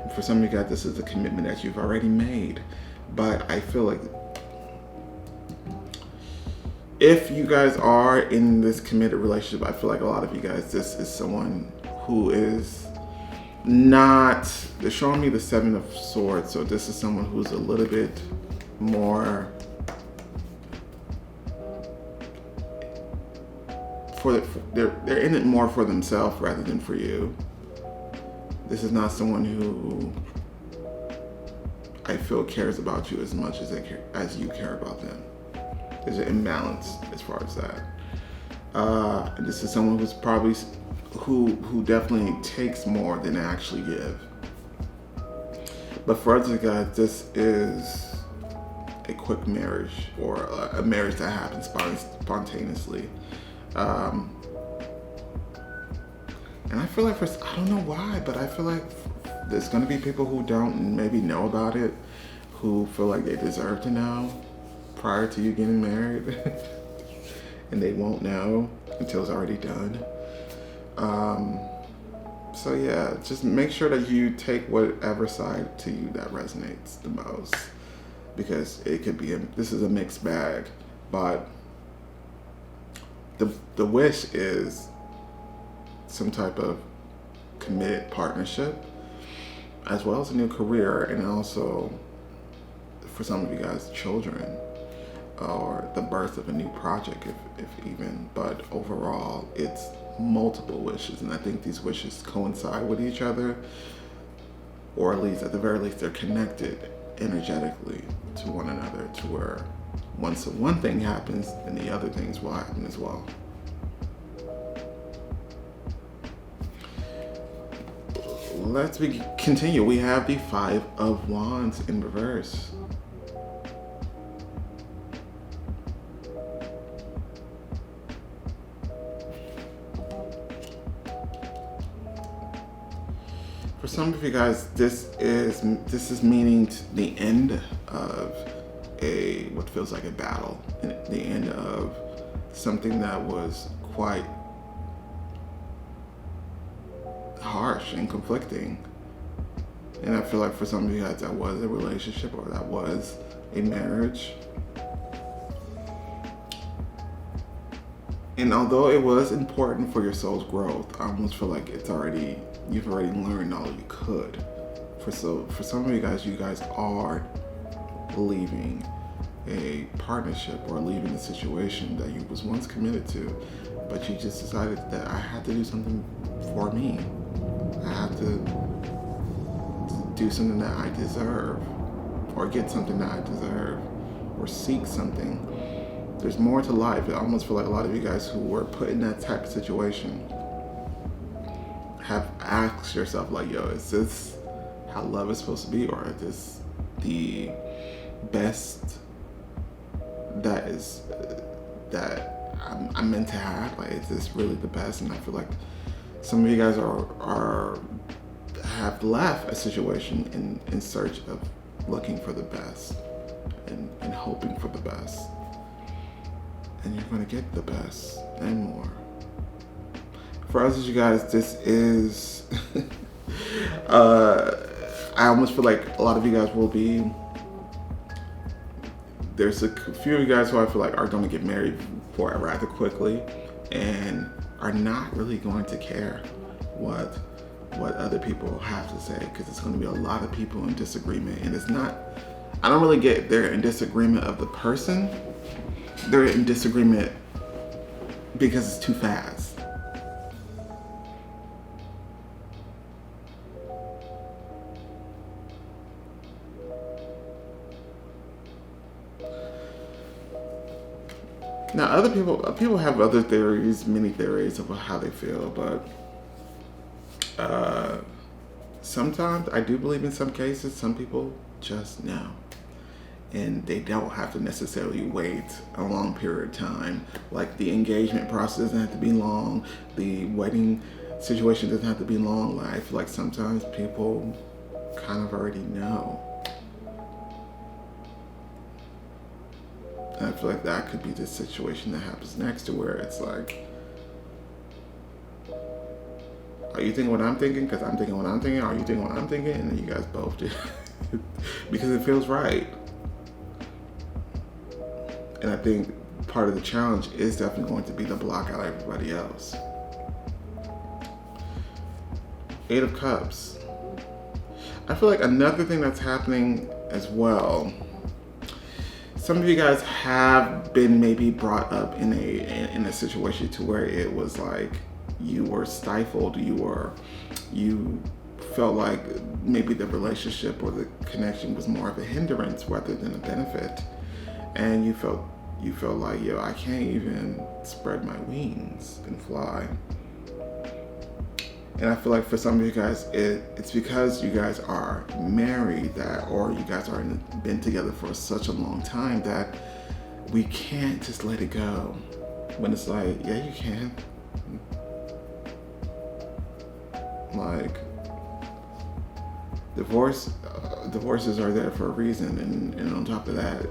And for some of you guys, this is a commitment that you've already made. But I feel like if you guys are in this committed relationship, I feel like a lot of you guys, this is someone who is not, they're showing me the Seven of Swords, so this is someone who's a little bit more they're in it more for themselves rather than for you. This is not someone who I feel cares about you as much as you care about them. There's an imbalance as far as that. This is someone who's probably who definitely takes more than they actually give. But for others, guys, this is a quick marriage or a marriage that happens spontaneously. And I feel like I don't know why, but I feel like there's going to be people who don't maybe know about it, who feel like they deserve to know prior to you getting married. And they won't know until it's already done. So yeah, just make sure that you take whatever side to you that resonates the most, because it could be this is a mixed bag. But the wish is some type of committed partnership, as well as a new career, and also for some of you guys, children, or the birth of a new project, if even. But overall, it's multiple wishes, and I think these wishes coincide with each other, or at least, at the very least, they're connected energetically to one another, to where once one thing happens, then the other things will happen as well. Let's continue. We have the Five of Wands in reverse. For some of you guys, this is meaning the end of what feels like a battle, the end of something that was quite harsh and conflicting. And I feel like for some of you guys, that was a relationship, or that was a marriage. And although it was important for your soul's growth, I almost feel like you've already learned all you could. For some of you guys are leaving a partnership, or leaving a situation that you was once committed to, but you just decided that I had to do something for me. I have to do something that I deserve, or get something that I deserve, or seek something. There's more to life. I almost feel like a lot of you guys who were put in that type of situation have asked yourself, like, yo, is this how love is supposed to be? Or is this the best that I'm meant to have? Like, is this really the best? And I feel like some of you guys have left a situation in search of looking for the best and hoping for the best. And you're going to get the best and more. For us, you guys, this is I almost feel like a lot of you guys will be, there's a few of you guys who I feel like are going to get married rather quickly, and are not really going to care what other people have to say, because it's going to be a lot of people in disagreement. And it's not, I don't really get they're in disagreement of the person, they're in disagreement because it's too fast. Now, other people have other theories, many theories about how they feel, but sometimes I do believe in some cases, some people just know. And they don't have to necessarily wait a long period of time. Like, the engagement process doesn't have to be long. The wedding situation doesn't have to be long. Like, I feel like sometimes people kind of already know. And I feel like that could be the situation that happens next, to where it's like, are you thinking what I'm thinking? Because I'm thinking what I'm thinking. Are you thinking what I'm thinking? And then you guys both do. Because it feels right. And I think part of the challenge is definitely going to be to block out everybody else. Eight of Cups. I feel like another thing that's happening as well, some of you guys have been maybe brought up in a situation to where it was like you were stifled, you felt like maybe the relationship or the connection was more of a hindrance rather than a benefit. And you felt like, yo, I can't even spread my wings and fly. And I feel like for some of you guys, it's because you guys are married that, or you guys are been together for such a long time that we can't just let it go. When it's like, yeah, you can. Like, divorces are there for a reason, and on top of that,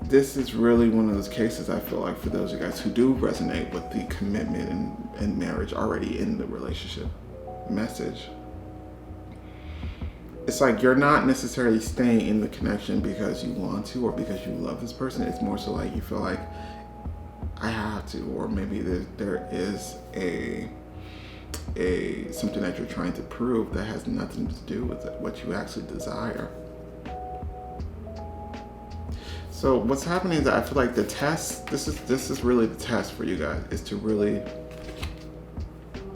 this is really one of those cases, I feel like, for those of you guys who do resonate with the commitment and marriage already in the relationship message. It's like you're not necessarily staying in the connection because you want to or because you love this person. It's more so like you feel like, I have to, or maybe there is something that you're trying to prove that has nothing to do with what you actually desire. So what's happening is that I feel like the test, this is really the test for you guys, is to really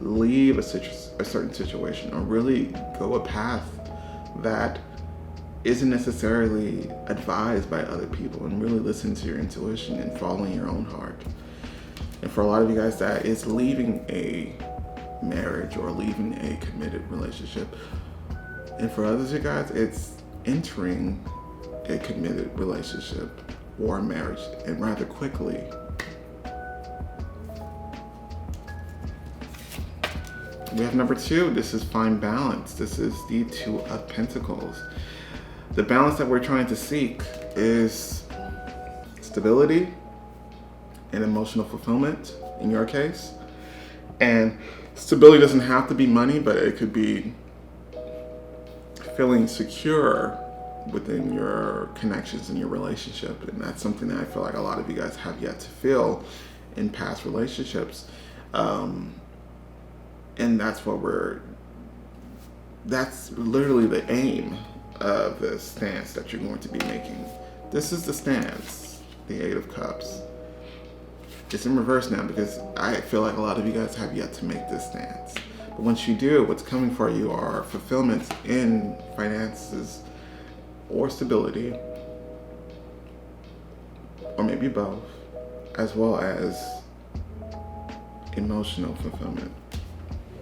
leave a certain situation, or really go a path that isn't necessarily advised by other people, and really listen to your intuition and following your own heart. And for a lot of you guys, that is leaving a marriage or leaving a committed relationship. And for others of you guys, it's entering a committed relationship or marriage, and rather quickly. We have number 2. This is find balance. This is the 2 of Pentacles. The balance that we're trying to seek is stability and emotional fulfillment in your case. And stability doesn't have to be money, but it could be feeling secure within your connections in your relationship. And that's something that I feel like a lot of you guys have yet to feel in past relationships. And that's literally the aim of the stance that you're going to be making. This is the stance, the 8 of Cups. It's in reverse now because I feel like a lot of you guys have yet to make this stance. But once you do, what's coming for you are fulfillments in finances or stability, or maybe both, as well as emotional fulfillment,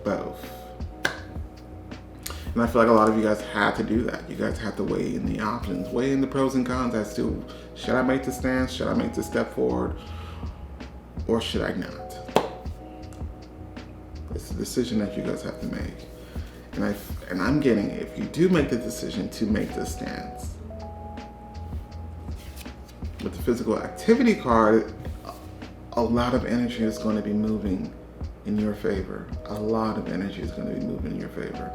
both. And I feel like a lot of you guys had to do that. You guys had to weigh in the options, weigh in the pros and cons as to, should I make the stance, should I make the step forward, or should I not? It's a decision that you guys have to make. And I'm getting, if you do make the decision to make the stance, with the physical activity card, a lot of energy is going to be moving in your favor. A lot of energy is going to be moving in your favor.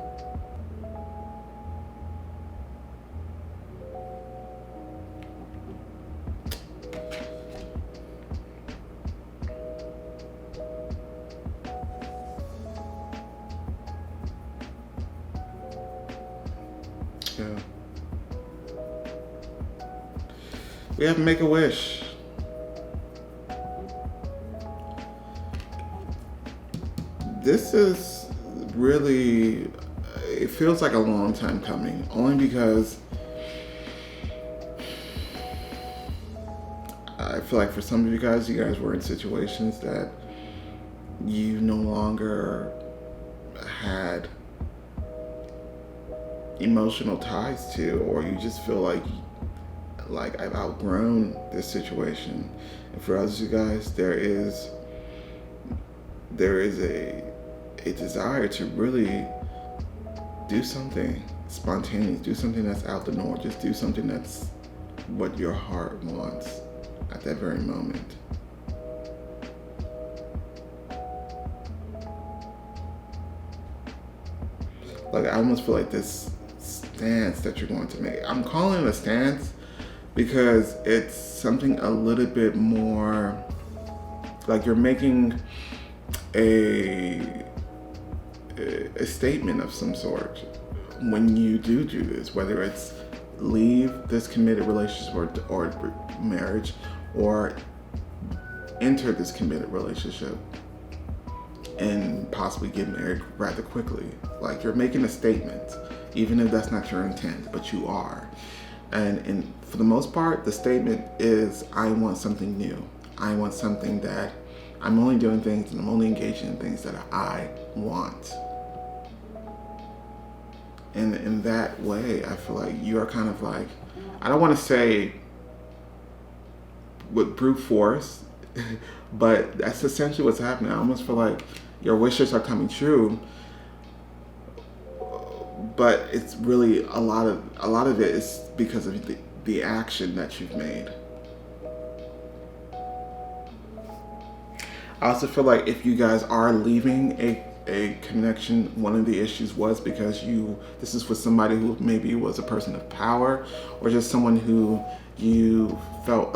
Yeah. We have Make a Wish. This is really, it feels like a long time coming, only because I feel like for some of you guys were in situations that you no longer had emotional ties to, or you just feel like I've outgrown this situation. And for others of you guys, there is a desire to really do something spontaneous, do something that's out the norm, just do something that's what your heart wants at that very moment. Like, I almost feel like this stance that you're going to make, I'm calling it a stance because it's something a little bit more like you're making a statement of some sort when you do this, whether it's leave this committed relationship or marriage, or enter this committed relationship and possibly get married rather quickly. Like, you're making a statement, even if that's not your intent, but you are. And for the most part, the statement is, I want something new. I want something that I'm only doing things and I'm only engaging in things that I want. And in that way, I feel like you are kind of like, I don't want to say with brute force, but that's essentially what's happening. I almost feel like your wishes are coming true, but it's really a lot of it is because of the action that you've made. I also feel like if you guys are leaving a connection, one of the issues was because this is with somebody who maybe was a person of power, or just someone who you felt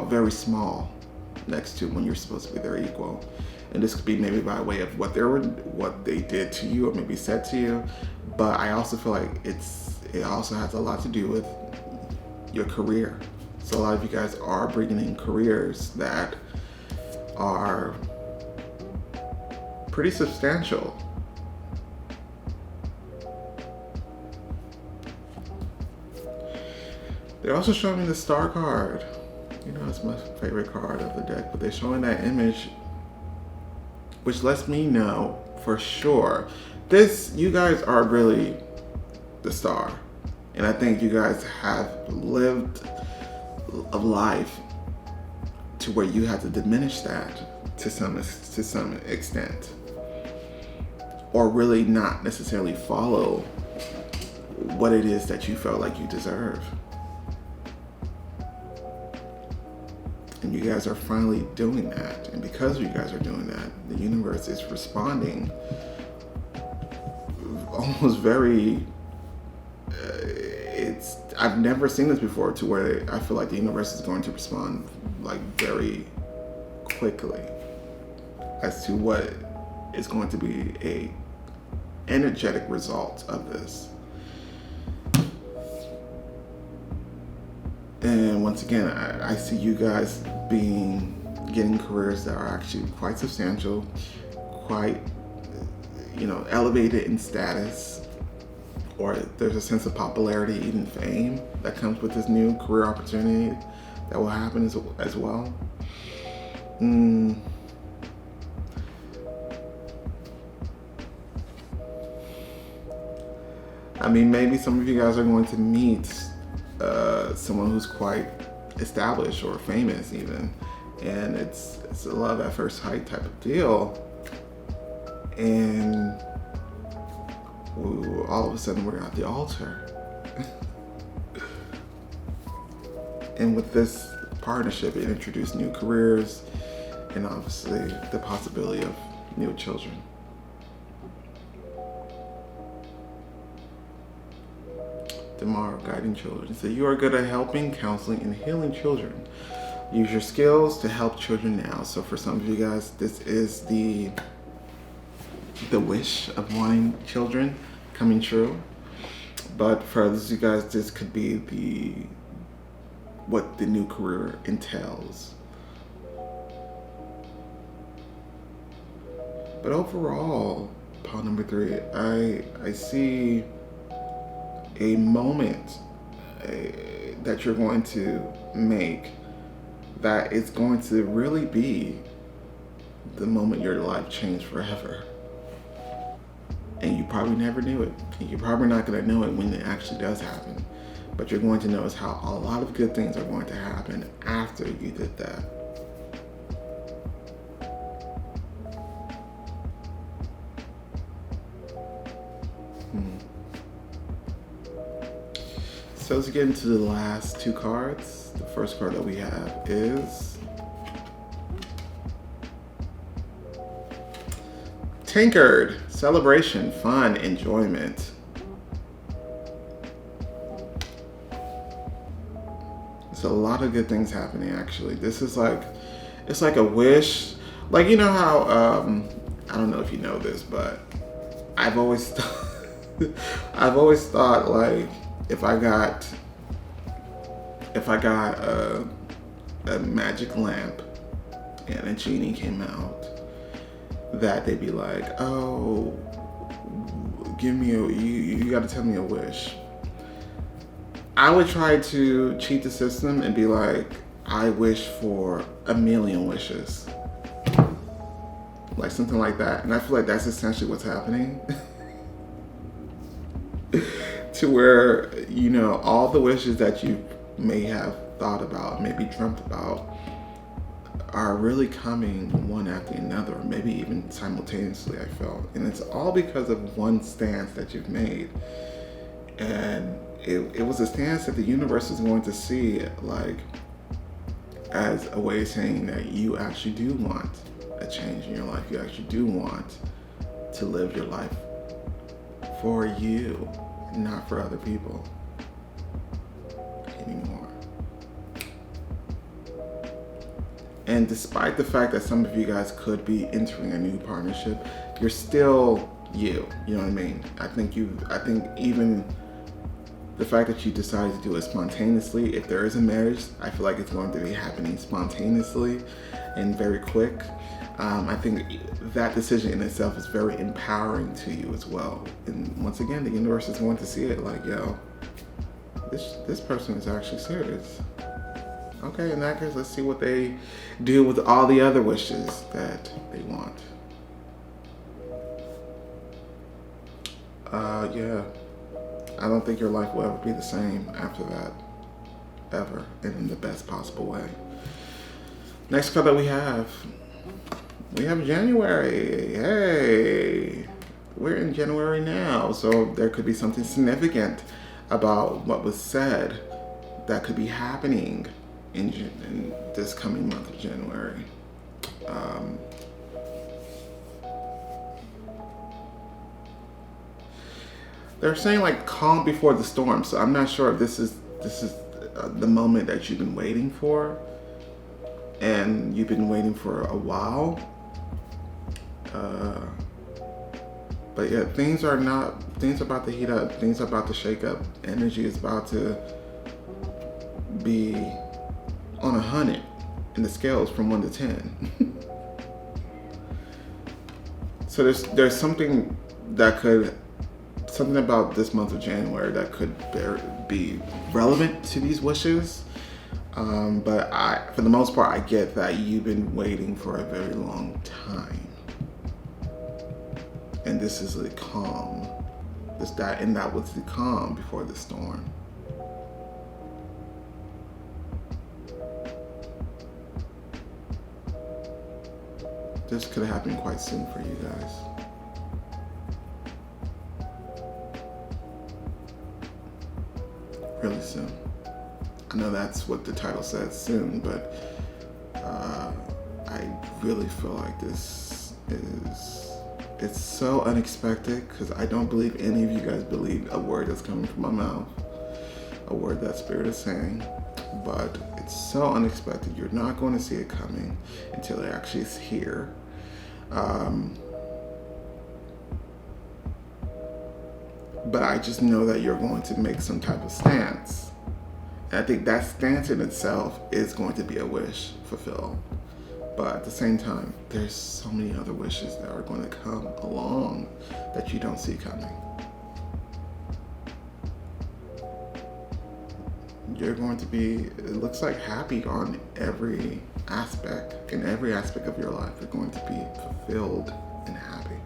very small next to when you're supposed to be their equal. And this could be maybe by way of what they did to you or maybe said to you. But I also feel like it also has a lot to do with your career. So a lot of you guys are bringing in careers that are pretty substantial. They're also showing me the star card. You know, it's my favorite card of the deck, but they're showing that image, which lets me know for sure you guys are really the star. And I think you guys have lived a life to where you have to diminish that to some extent, or really not necessarily follow what it is that you felt like you deserve. And you guys are finally doing that. And because you guys are doing that, the universe is responding almost very, I've never seen this before, to where I feel like the universe is going to respond like very quickly as to what is going to be a energetic result of this. And once again, I see you guys getting careers that are actually quite substantial, quite, elevated in status, or there's a sense of popularity, even fame, that comes with this new career opportunity that will happen as well. I mean, maybe some of you guys are going to meet someone who's quite established or famous even, and it's a love at first sight type of deal, and all of a sudden we're at the altar. And with this partnership, it introduced new careers and obviously the possibility of new children. Tomorrow, guiding children. So you are good at helping, counseling, and healing children. Use your skills to help children now. So for some of you guys, this is the wish of wanting children coming true. But for others of you guys, this could be what the new career entails. But overall, pile number 3, I see a moment that you're going to make that is going to really be the moment your life changed forever. And you probably never knew it. And you're probably not going to know it when it actually does happen. But you're going to notice how a lot of good things are going to happen after you did that. So let's get into the last 2 cards. The first card that we have is Tinkered. Celebration, fun, enjoyment. There's a lot of good things happening actually. This is it's like a wish. Like, you know how, I don't know if you know this, but I've always thought like, if I got a magic lamp and a genie came out, that they'd be like, oh, you got to tell me a wish. I would try to cheat the system and be like, I wish for a million wishes. Like something like that. And I feel like that's essentially what's happening. To where, you know, all the wishes that you may have thought about, maybe dreamt about, are really coming one after another, or maybe even simultaneously, I felt. And it's all because of one stance that you've made. And it was a stance that the universe is going to see like as a way of saying that you actually do want a change in your life. You actually do want to live your life for you, not for other people anymore. And despite the fact that some of you guys could be entering a new partnership, you're still you. You know what I mean? I think even the fact that you decided to do it spontaneously, if there is a marriage, I feel like it's going to be happening spontaneously and very quick. I think that decision in itself is very empowering to you as well. And once again, the universe is going to see it like, yo, this person is actually serious. Okay, in that case, let's see what they do with all the other wishes that they want. Yeah. I don't think your life will ever be the same after that. Ever. And in the best possible way. Next card that we have January. Hey. We're in January now. So there could be something significant about what was said that could be happening in this coming month of January. They're saying like calm before the storm. So I'm not sure if this is the moment that you've been waiting for, and you've been waiting for a while. But yeah, things are about to heat up. Things are about to shake up. Energy is about to be on 100 in the scales from 1 to 10. So there's something about this month of January that could be relevant to these wishes. But for the most part, I get that you've been waiting for a very long time. And this is the calm. That was the calm before the storm. This could happen quite soon for you guys. Really soon. I know that's what the title says, soon, but I really feel like it's so unexpected, because I don't believe any of you guys believe a word that's coming from my mouth, a word that Spirit is saying, but it's so unexpected. You're not going to see it coming until it actually is here. But I just know that you're going to make some type of stance. And I think that stance in itself is going to be a wish fulfilled. But at the same time, there's so many other wishes that are going to come along that you don't see coming. You're going to be, it looks like, happy on every aspect. In every aspect of your life, you're going to be fulfilled and happy.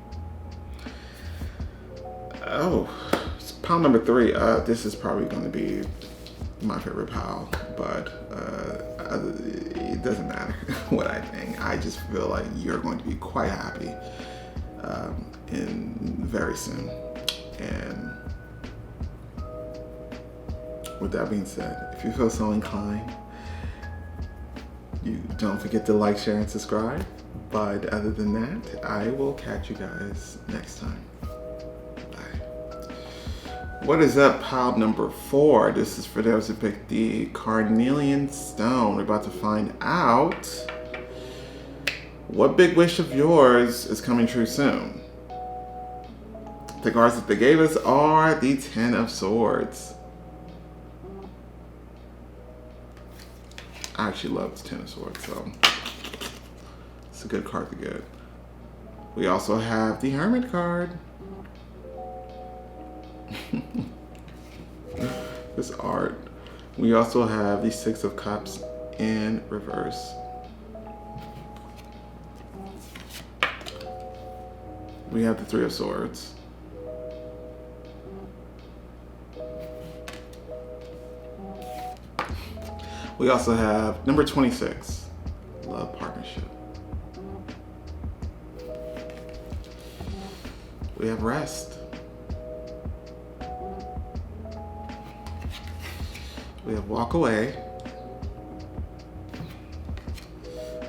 Oh, pile number 3. This is probably going to be my favorite pile, but it doesn't matter what I think. I just feel like you're going to be quite happy very soon. And with that being said, if you feel so inclined, you don't forget to like, share, and subscribe. But other than that, I will catch you guys next time. What is up, pile number 4? This is for those who picked the carnelian stone. We're about to find out what big wish of yours is coming true soon. The cards that they gave us are the 10 of Swords. I actually love the 10 of Swords, so it's a good card to get. We also have the Hermit card. This art. We also have the 6 of Cups in reverse. We have the Three of Swords. We also have number 26, love partnership. We have rest. We have walk away.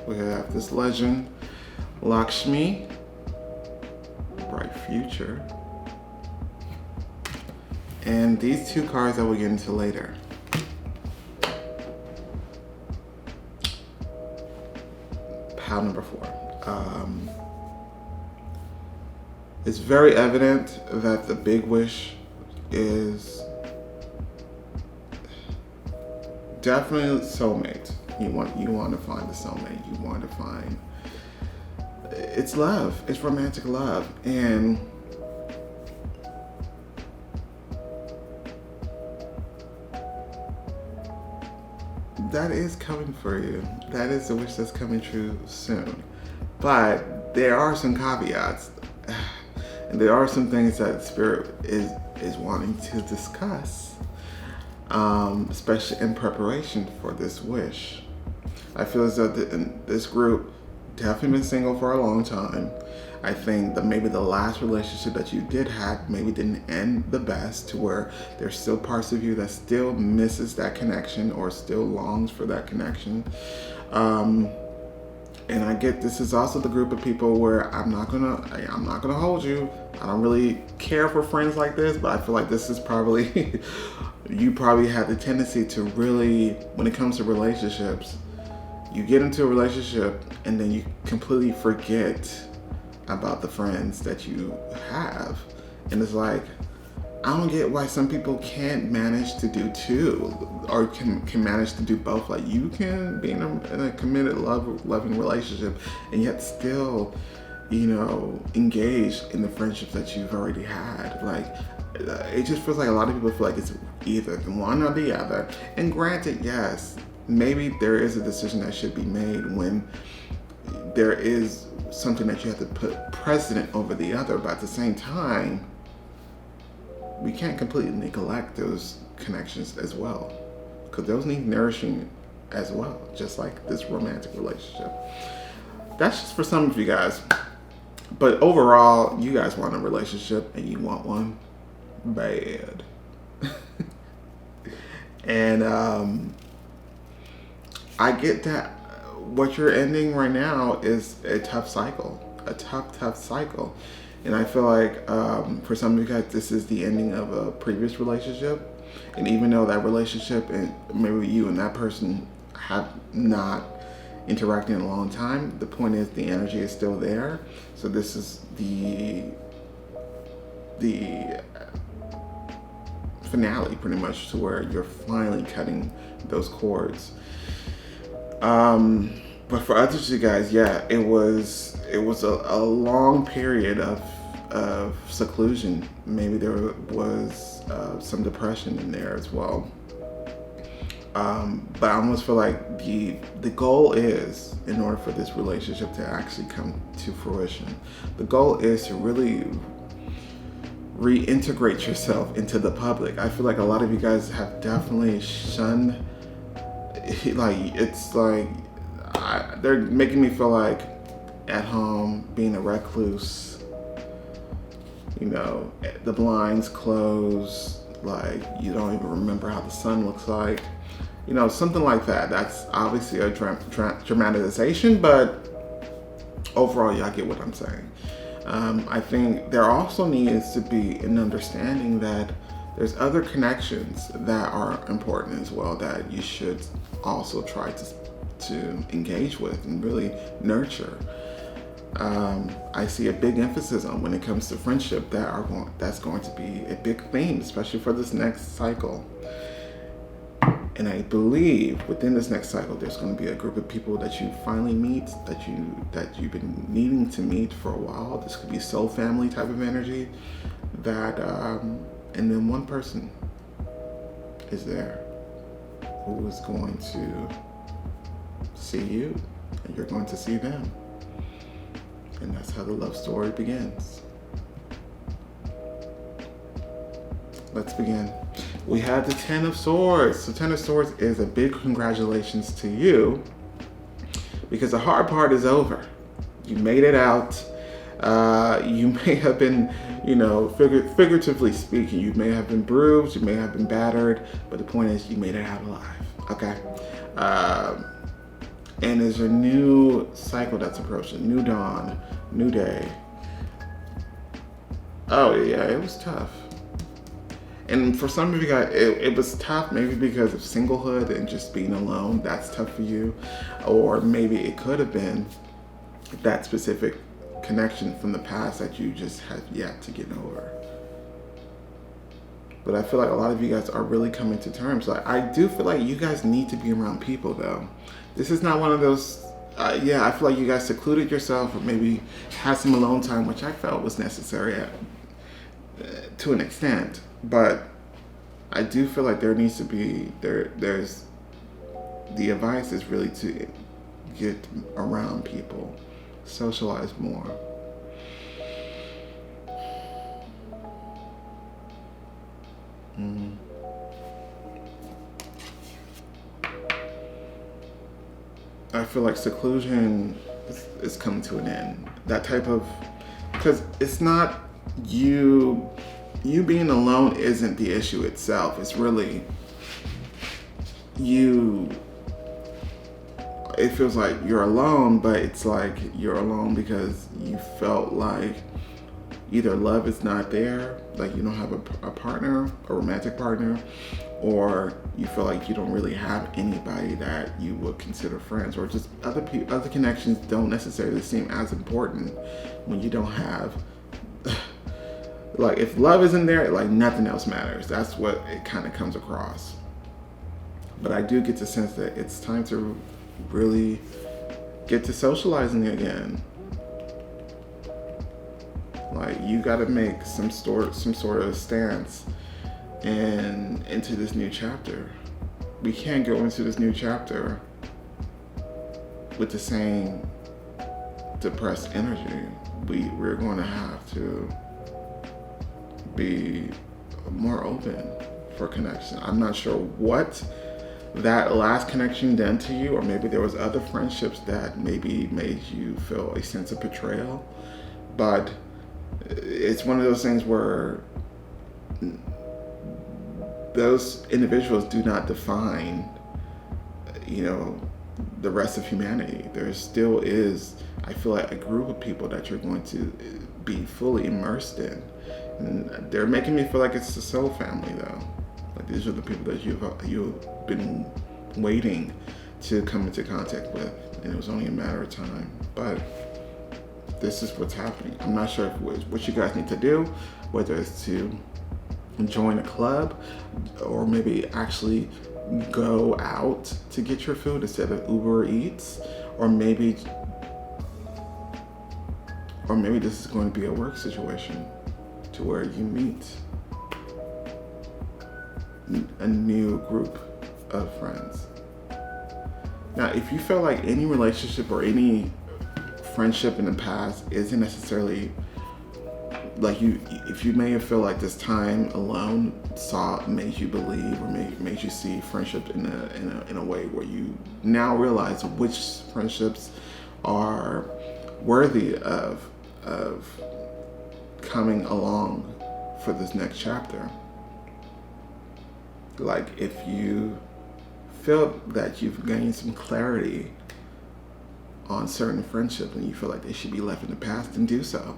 We have this legend, Lakshmi, bright future. And these two cards that we'll get into later. Pile number 4. It's very evident that the big wish is definitely soulmate. You want to find the soulmate. You want to find, it's love. It's romantic love, and that is coming for you. That is the wish that's coming true soon. But there are some caveats, and there are some things that Spirit is wanting to discuss, especially in preparation for this wish. I feel as though this group definitely been single for a long time. I think that maybe the last relationship that you did have maybe didn't end the best, to where there's still parts of you that still misses that connection or still longs for that connection. And I get this is also the group of people where I'm not gonna hold you. I don't really care for friends like this, but I feel like this is probably you probably have the tendency to really, when it comes to relationships, you get into a relationship and then you completely forget about the friends that you have. And it's like, I don't get why some people can't manage to do two, or can manage to do both. Like, you can be in a committed loving relationship and yet still, engage in the friendships that you've already had. Like, it just feels like a lot of people feel like it's either the one or the other. And granted, yes, maybe there is a decision that should be made when there is something that you have to put precedent over the other, but at the same time, we can't completely neglect those connections as well, because those need nourishing as well, just like this romantic relationship. That's just for some of you guys. But overall, you guys want a relationship and you want one bad. And I get that what you're ending right now is a tough cycle, a tough cycle. And I feel like for some of you guys, this is the ending of a previous relationship. And even though that relationship and maybe you and that person have not interacted in a long time, the point is the energy is still there. So this is the finale, pretty much, to where you're finally cutting those cords. But for others of you guys, yeah, it was a long period of seclusion. Maybe there was some depression in there as well. But I almost feel like the goal is, in order for this relationship to actually come to fruition, the goal is to really reintegrate yourself into the public. I feel like a lot of you guys have definitely shunned, they're making me feel like at home, being a recluse, the blinds closed, like you don't even remember how the sun looks like, something like that. That's obviously a dramatization, but overall, y'all get what I'm saying. I think there also needs to be an understanding that there's other connections that are important as well, that you should also try to engage with and really nurture. I see a big emphasis on, when it comes to friendship, that's going to be a big theme, especially for this next cycle. And I believe within this next cycle, there's going to be a group of people that you finally meet, that you've been needing to meet for a while. This could be soul family type of energy. And then one person is there who is going to see you, and you're going to see them. And that's how the love story begins. Let's begin. We have the Ten of Swords. So Ten of Swords is a big congratulations to you, because the hard part is over. You made it out. You may have been, figuratively speaking, you may have been bruised, you may have been battered, but the point is you made it out alive. Okay? And there's a new cycle that's approaching, new dawn, new day. Oh yeah, it was tough. And for some of you guys, it was tough maybe because of singlehood and just being alone. That's tough for you. Or maybe it could have been that specific connection from the past that you just have yet to get over. But I feel like a lot of you guys are really coming to terms. Like, I do feel like you guys need to be around people though. This is not one of those, I feel like you guys secluded yourself or maybe had some alone time, which I felt was necessary to an extent. But I do feel like there needs to be, there's, the advice is really to get around people, socialize more. I feel like seclusion is coming to an end. That type of, because it's not you being alone isn't the issue itself. It's really you. It feels like you're alone, but it's like you're alone because you felt like either love is not there, like you don't have a partner, a romantic partner, or you feel like you don't really have anybody that you would consider friends, or just other connections don't necessarily seem as important when you don't have, like, if love isn't there, like nothing else matters. That's what it kind of comes across. But I do get the sense that it's time to really get to socializing again. Like, you got to make some sort of stance and into this new chapter. We can't go into this new chapter with the same depressed energy. We're going to have to be more open for connection. I'm not sure what that last connection done to you, or maybe there was other friendships that maybe made you feel a sense of betrayal, but it's one of those things where those individuals do not define, the rest of humanity. There still is, I feel like, a group of people that you're going to be fully immersed in. And they're making me feel like it's the soul family though. Like, these are the people that you've been waiting to come into contact with, and it was only a matter of time. But this is what's happening. I'm not sure what you guys need to do, whether it's to join a club or maybe actually go out to get your food instead of Uber Eats, or maybe this is going to be a work situation to where you meet a new group of friends. Now, if you feel like any relationship or any friendship in the past isn't necessarily like if you may have felt like this time alone made you believe or made you see friendship in a way where you now realize which friendships are worthy of coming along for this next chapter. Like, if you feel that you've gained some clarity on certain friendships and you feel like they should be left in the past, then do so.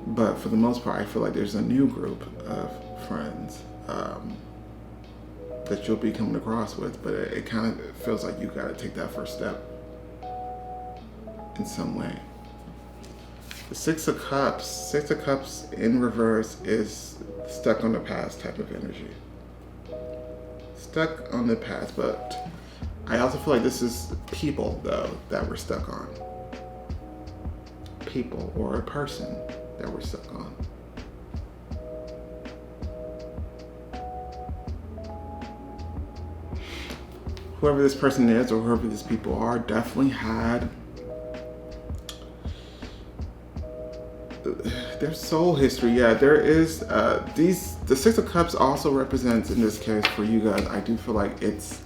But for the most part, I feel like there's a new group of friends that you'll be coming across with, but it kind of feels like you got to take that first step in some way. The Six of Cups in reverse is stuck on the past type of energy. Stuck on the past, but I also feel like this is people, though, that we're stuck on. People or a person that we're stuck on. whoever this person is or whoever these people are definitely had their soul history. Yeah, there is the Six of Cups also represents, in this case for you guys, I do feel like it's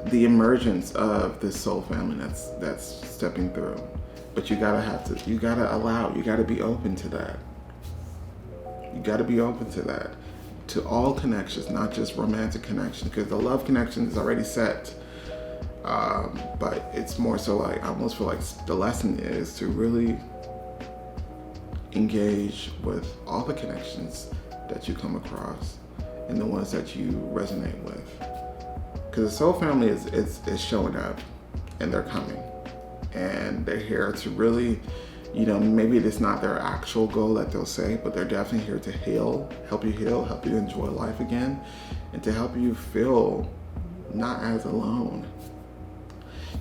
the emergence of this soul family that's stepping through. But you gotta allow, you gotta be open to that. You gotta be open to that. To all connections, not just romantic connections, because the love connection is already set. But it's more so like, I almost feel like the lesson is to really engage with all the connections that you come across and the ones that you resonate with. Because the soul family is showing up, and they're coming. And they're here to really, maybe it's not their actual goal that they'll say, but they're definitely here to help you enjoy life again, and to help you feel not as alone.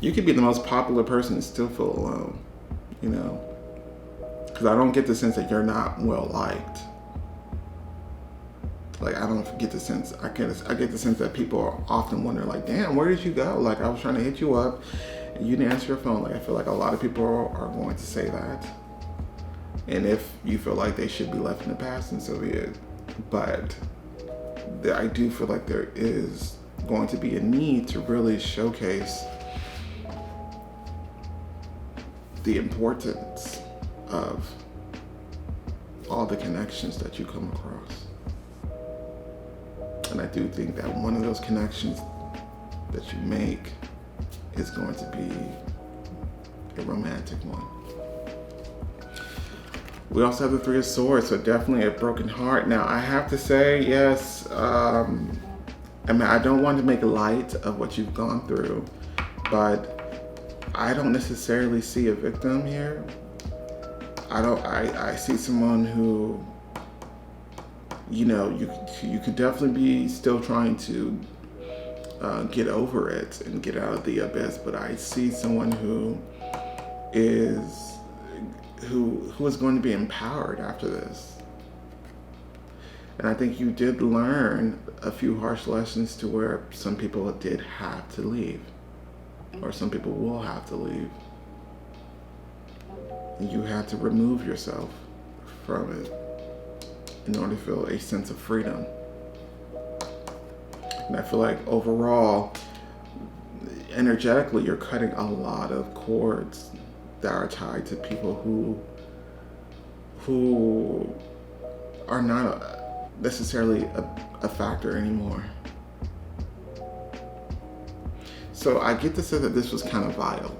You could be the most popular person and still feel alone, because I don't get the sense that you're not well liked. Like, I don't get the sense, I get the sense that people often wonder, like, damn, where did you go? Like, I was trying to hit you up and you didn't answer your phone. Like, I feel like a lot of people are going to say that. And if you feel like they should be left in the past, then so be it. But I do feel like there is going to be a need to really showcase the importance of all the connections that you come across. And I do think that one of those connections that you make is going to be a romantic one. We also have the Three of Swords, so definitely a broken heart. Now, I have to say, yes, I don't want to make light of what you've gone through, but I don't necessarily see a victim here. I see someone who, you could definitely be still trying to get over it and get out of the abyss, but I see someone who is going to be empowered after this. And I think you did learn a few harsh lessons to where some people did have to leave, or some people will have to leave. And you had to remove yourself from it in order to feel a sense of freedom. And I feel like overall, energetically, you're cutting a lot of cords that are tied to people who are not necessarily a factor anymore. So I get the sense that this was kind of vital,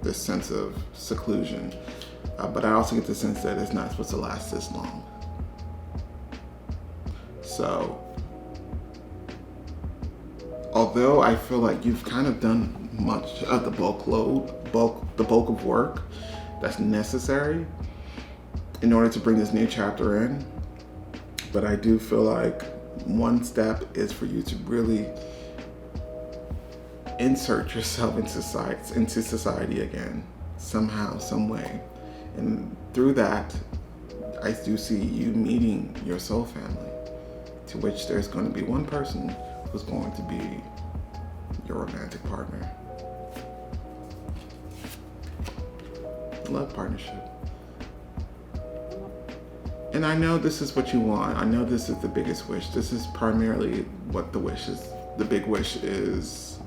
this sense of seclusion. But I also get the sense that it's not supposed to last this long. So, although I feel like you've kind of done much of the bulk of work that's necessary in order to bring this new chapter in, but I do feel like one step is for you to really insert yourself into society again, somehow, some way. And through that, I do see you meeting your soul family, to which there's going to be one person who's going to be your romantic partner. Love partnership. And I know this is what you want. I know this is the biggest wish. This is primarily what the big wish is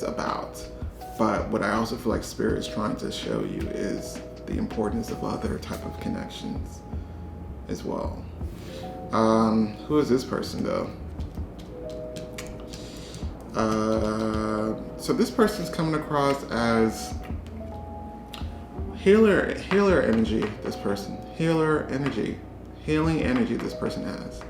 about. But what I also feel like Spirit is trying to show you is the importance of other type of connections as well. Who is this person though? So this person's coming across as healer energy. This person, healing energy. This person has.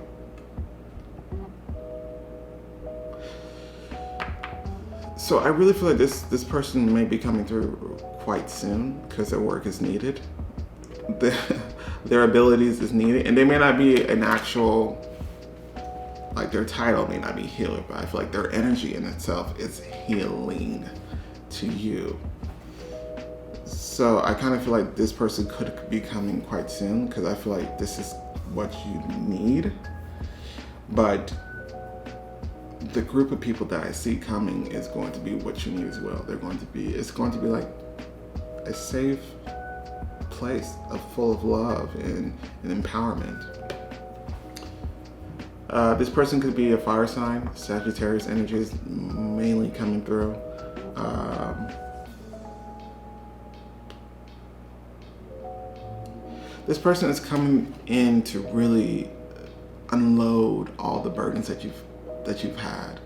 So I really feel like this person may be coming through quite soon because their work is needed. Their abilities is needed, and they may not be an actual, like their title may not be healer, but I feel like their energy in itself is healing to you. So I kind of feel like this person could be coming quite soon because I feel like this is what you need. But the group of people that I see coming is going to be what you need as well. It's going to be like a safe place full of love and empowerment. This person could be a fire sign. Sagittarius energy is mainly coming through. This person is coming in to really unload all the burdens that you've had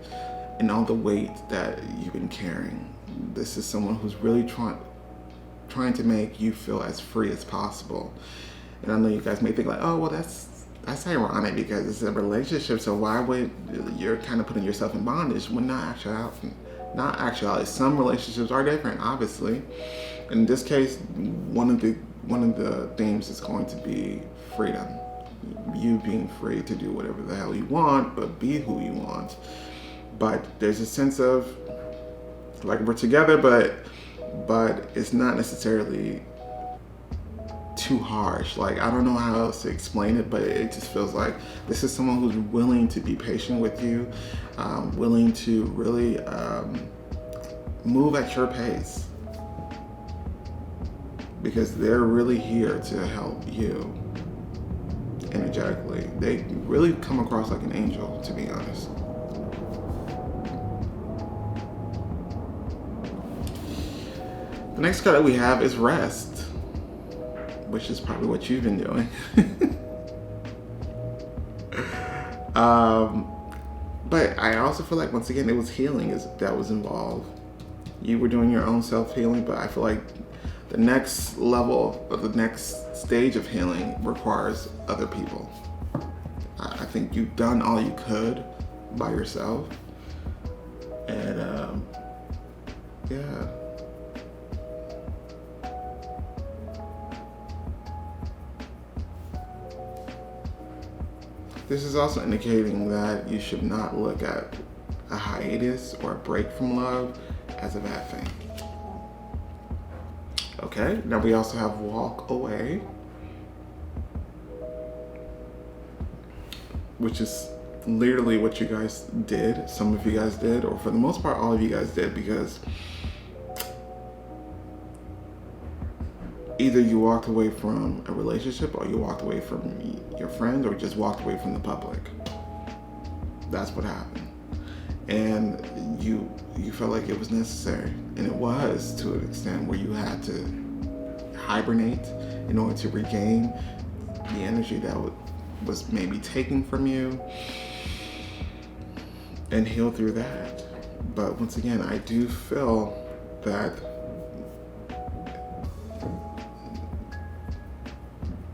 and all the weight that you've been carrying. This is someone who's really trying to make you feel as free as possible. And I know you guys may think like, oh, well, that's ironic because it's a relationship, so why would you're kind of putting yourself in bondage? When not actuality. Some relationships are different, obviously. In this case, one of the themes is going to be freedom. You being free to do whatever the hell you want, but be who you want. But there's a sense of like we're together, but it's not necessarily too harsh. Like, I don't know how else to explain it, but it just feels like this is someone who's willing to be patient with you, willing to really move at your pace, because they're really here to help you energetically. They really come across like an angel, to be honest. The next card that we have is rest, which is probably what you've been doing. But I also feel like, once again, it was healing that was involved. You were doing your own self-healing, but I feel like the next level, or the next stage of healing requires other people. I think you've done all you could by yourself. And yeah. This is also indicating that you should not look at a hiatus or a break from love as a bad thing. Okay, now we also have walk away, which is literally what you guys did. Some of you guys did, or for the most part, all of you guys did, because either you walked away from a relationship, or you walked away from your friend, or just walked away from the public. That's what happened. And you felt like it was necessary, and it was, to an extent where you had to hibernate in order to regain the energy that was maybe taken from you, and heal through that. But once again, I do feel that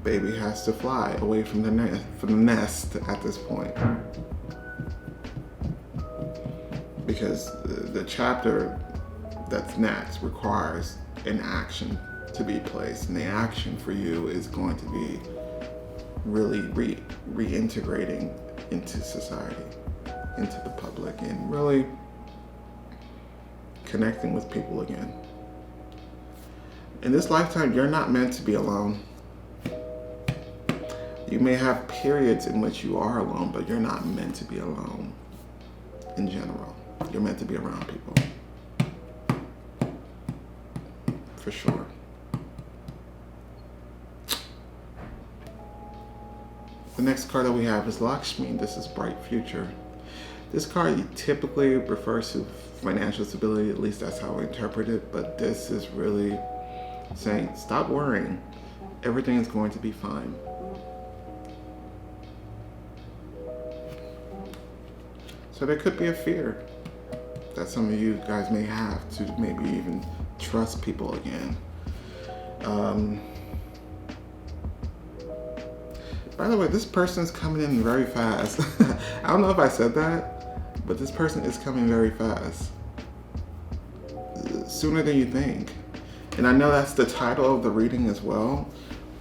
baby has to fly away from the nest at this point, because the chapter that's next requires an action to be placed, and the action for you is going to be really reintegrating into society, into the public, and really connecting with people again. In this lifetime, you're not meant to be alone. You may have periods in which you are alone, but you're not meant to be alone in general. You're meant to be around people. For sure. The next card that we have is Lakshmi. This is bright future. This card typically refers to financial stability, at least that's how I interpret it, but this is really saying, stop worrying. Everything is going to be fine. So there could be a fear that some of you guys may have to maybe even trust people again. By the way, this person's coming in very fast. I don't know if I said that, but this person is coming very fast. Sooner than you think. And I know that's the title of the reading as well,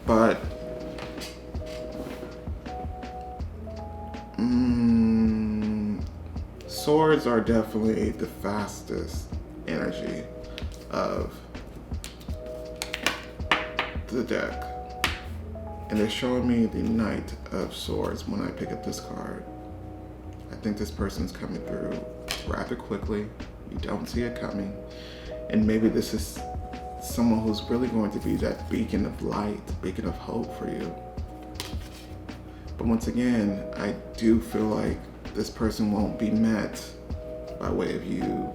but swords are definitely the fastest energy of the deck. And they're showing me the Knight of Swords when I pick up this card. I think this person's coming through rather quickly. You don't see it coming. And maybe this is someone who's really going to be that beacon of light, beacon of hope for you. But once again, I do feel like this person won't be met by way of you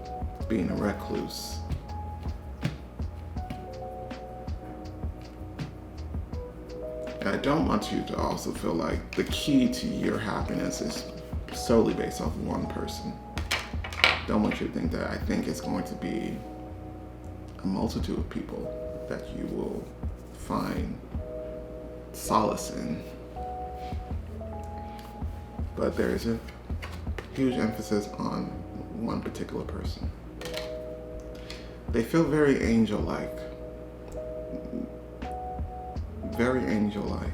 being a recluse. And I don't want you to also feel like the key to your happiness is solely based off one person. Don't want you to think that. I think it's going to be a multitude of people that you will find solace in. But there is a huge emphasis on one particular person. They feel very angel-like. Very angel-like.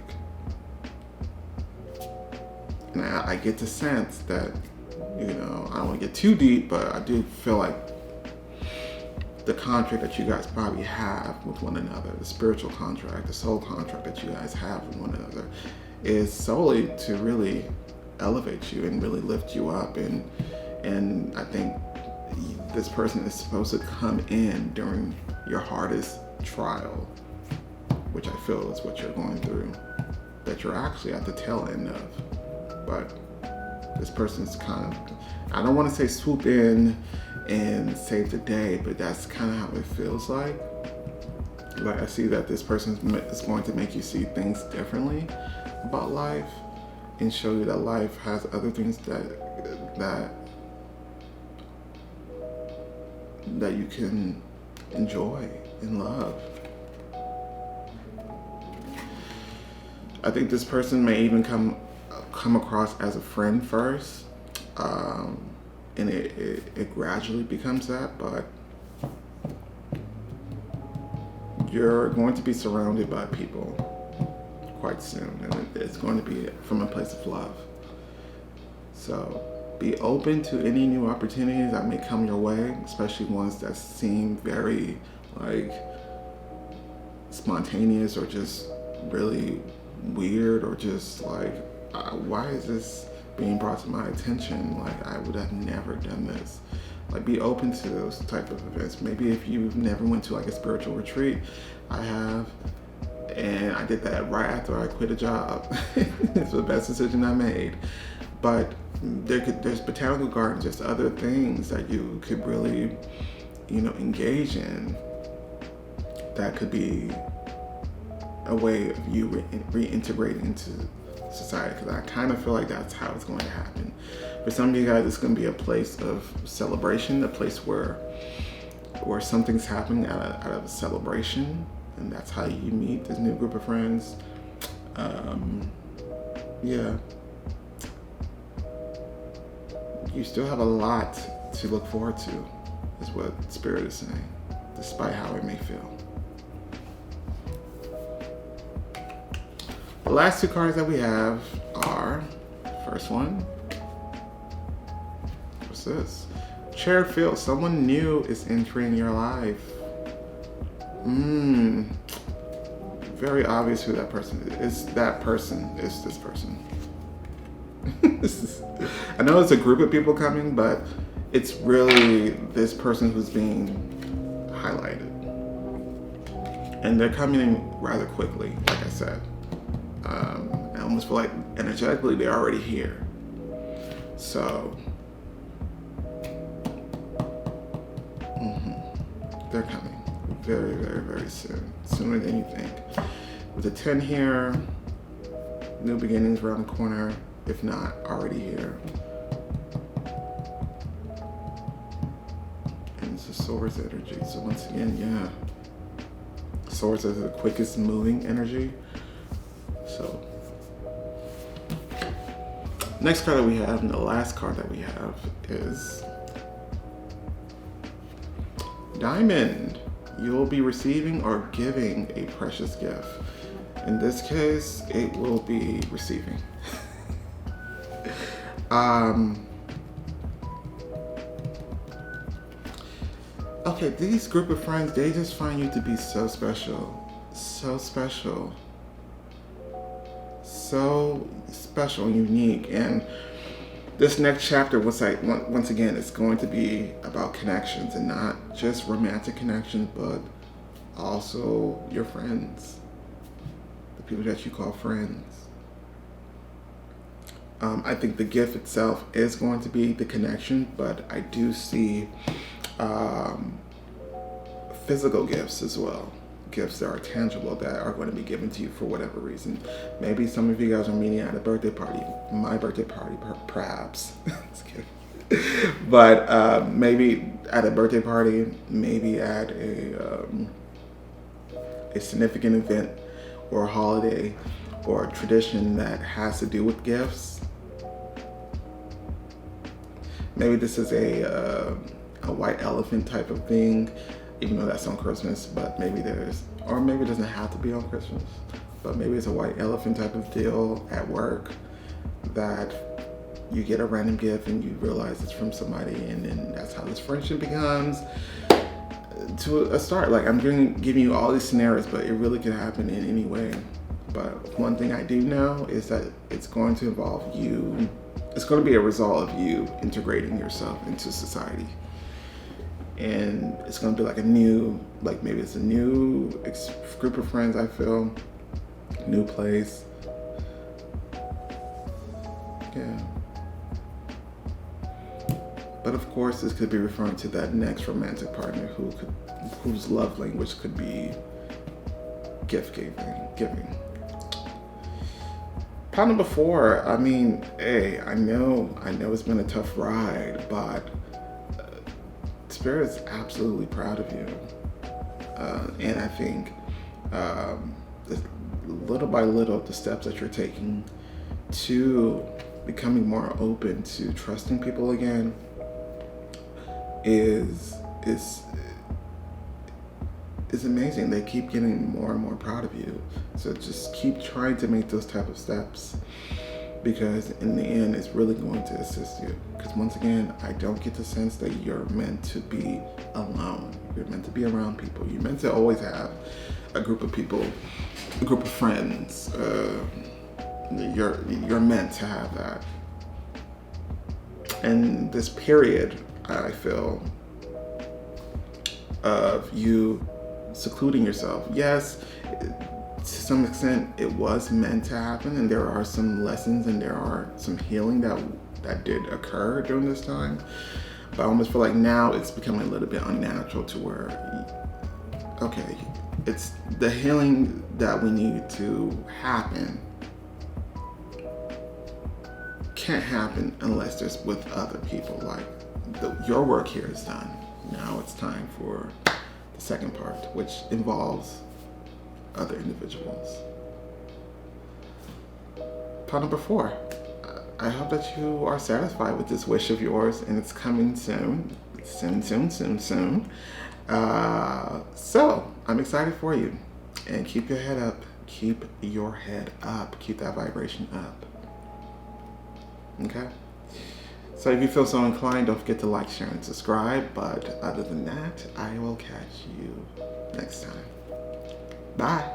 And I get the sense that, I don't want to get too deep, but I do feel like the contract that you guys probably have with one another, the spiritual contract, the soul contract that you guys have with one another, is solely to really elevate you and really lift you up. And I think this person is supposed to come in during your hardest trial, which I feel is what you're going through, that you're actually at the tail end of. But this person's kind of, I don't want to say swoop in and save the day, but that's kind of how it feels like. Like I see that this person is going to make you see things differently about life and show you that life has other things that you can enjoy and love. I think this person may even come across as a friend first, and it gradually becomes that, but you're going to be surrounded by people quite soon, and it's going to be from a place of love. So be open to any new opportunities that may come your way, especially ones that seem very like spontaneous or just really weird, or just like, why is this being brought to my attention? Like, I would have never done this. Like, be open to those type of events. Maybe if you've never went to like a spiritual retreat, I have, and I did that right after I quit a job. It's the best decision I made. But there's botanical gardens, just other things that you could really, engage in, that could be a way of you reintegrating into society, because I kind of feel like that's how it's going to happen. For some of you guys, it's going to be a place of celebration, a place where something's happening out of a celebration, and that's how you meet this new group of friends. You still have a lot to look forward to, is what Spirit is saying, despite how it may feel. The last two cards that we have are, first one, what's this? Shared field. Someone new is entering your life. Very obvious who that person is. That person is this person. I know it's a group of people coming, but it's really this person who's being highlighted. And they're coming in rather quickly, like I said. I almost feel like energetically they're already here. So, they're coming very, very, very soon. Sooner than you think. With a 10 here, new beginnings around the corner, if not already here. And it's a Swords energy. So once again, Swords is the quickest moving energy. So, next card that we have, and the last card that we have, is Diamond. You'll be receiving or giving a precious gift. In this case, it will be receiving. Okay, these group of friends, they just find you to be so special. So special. So special and unique. And This next chapter was like, once again, it's going to be about connections, and not just romantic connections, but also your friends, the people that you call friends. I think the gift itself is going to be the connection, but I do see physical gifts as well. Gifts that are tangible, that are going to be given to you for whatever reason. Maybe some of you guys are meeting at a birthday party, my birthday party, perhaps. Just kidding. But maybe at a birthday party, maybe at a significant event or a holiday or a tradition that has to do with gifts. Maybe this is a white elephant type of thing, even though that's on Christmas, but maybe or maybe it doesn't have to be on Christmas, but maybe it's a white elephant type of deal at work, that you get a random gift and you realize it's from somebody, and then that's how this friendship becomes to a start. Like, I'm giving you all these scenarios, but it really could happen in any way. But one thing I do know is that it's going to involve you. It's going to be a result of you integrating yourself into society. And it's going to be like maybe it's a new group of friends, I feel. New place. Yeah. But of course, this could be referring to that next romantic partner whose love language could be gift giving. Pile number 4. I mean, hey, I know it's been a tough ride, but Spirit is absolutely proud of you, and I think little by little, the steps that you're taking to becoming more open to trusting people again is amazing. They keep getting more and more proud of you. So just keep trying to make those type of steps, because in the end, it's really going to assist you. Because once again, I don't get the sense that you're meant to be alone. You're meant to be around people. You're meant to always have a group of people, a group of friends. You're meant to have that. And this period, I feel, of you secluding yourself, yes, to some extent it was meant to happen, and there are some lessons and there are some healing that did occur during this time. But I almost feel like now it's becoming a little bit unnatural, to where, okay, it's the healing that we need to happen can't happen unless there's with other people. Like, your work here is done. Now it's time for the second part, which involves other individuals. Part number 4. I hope that you are satisfied with this wish of yours, and it's coming soon. Soon. So I'm excited for you. And keep your head up. Keep your head up. Keep that vibration up. Okay? So if you feel so inclined, don't forget to like, share, and subscribe. But other than that, I will catch you next time. Bye.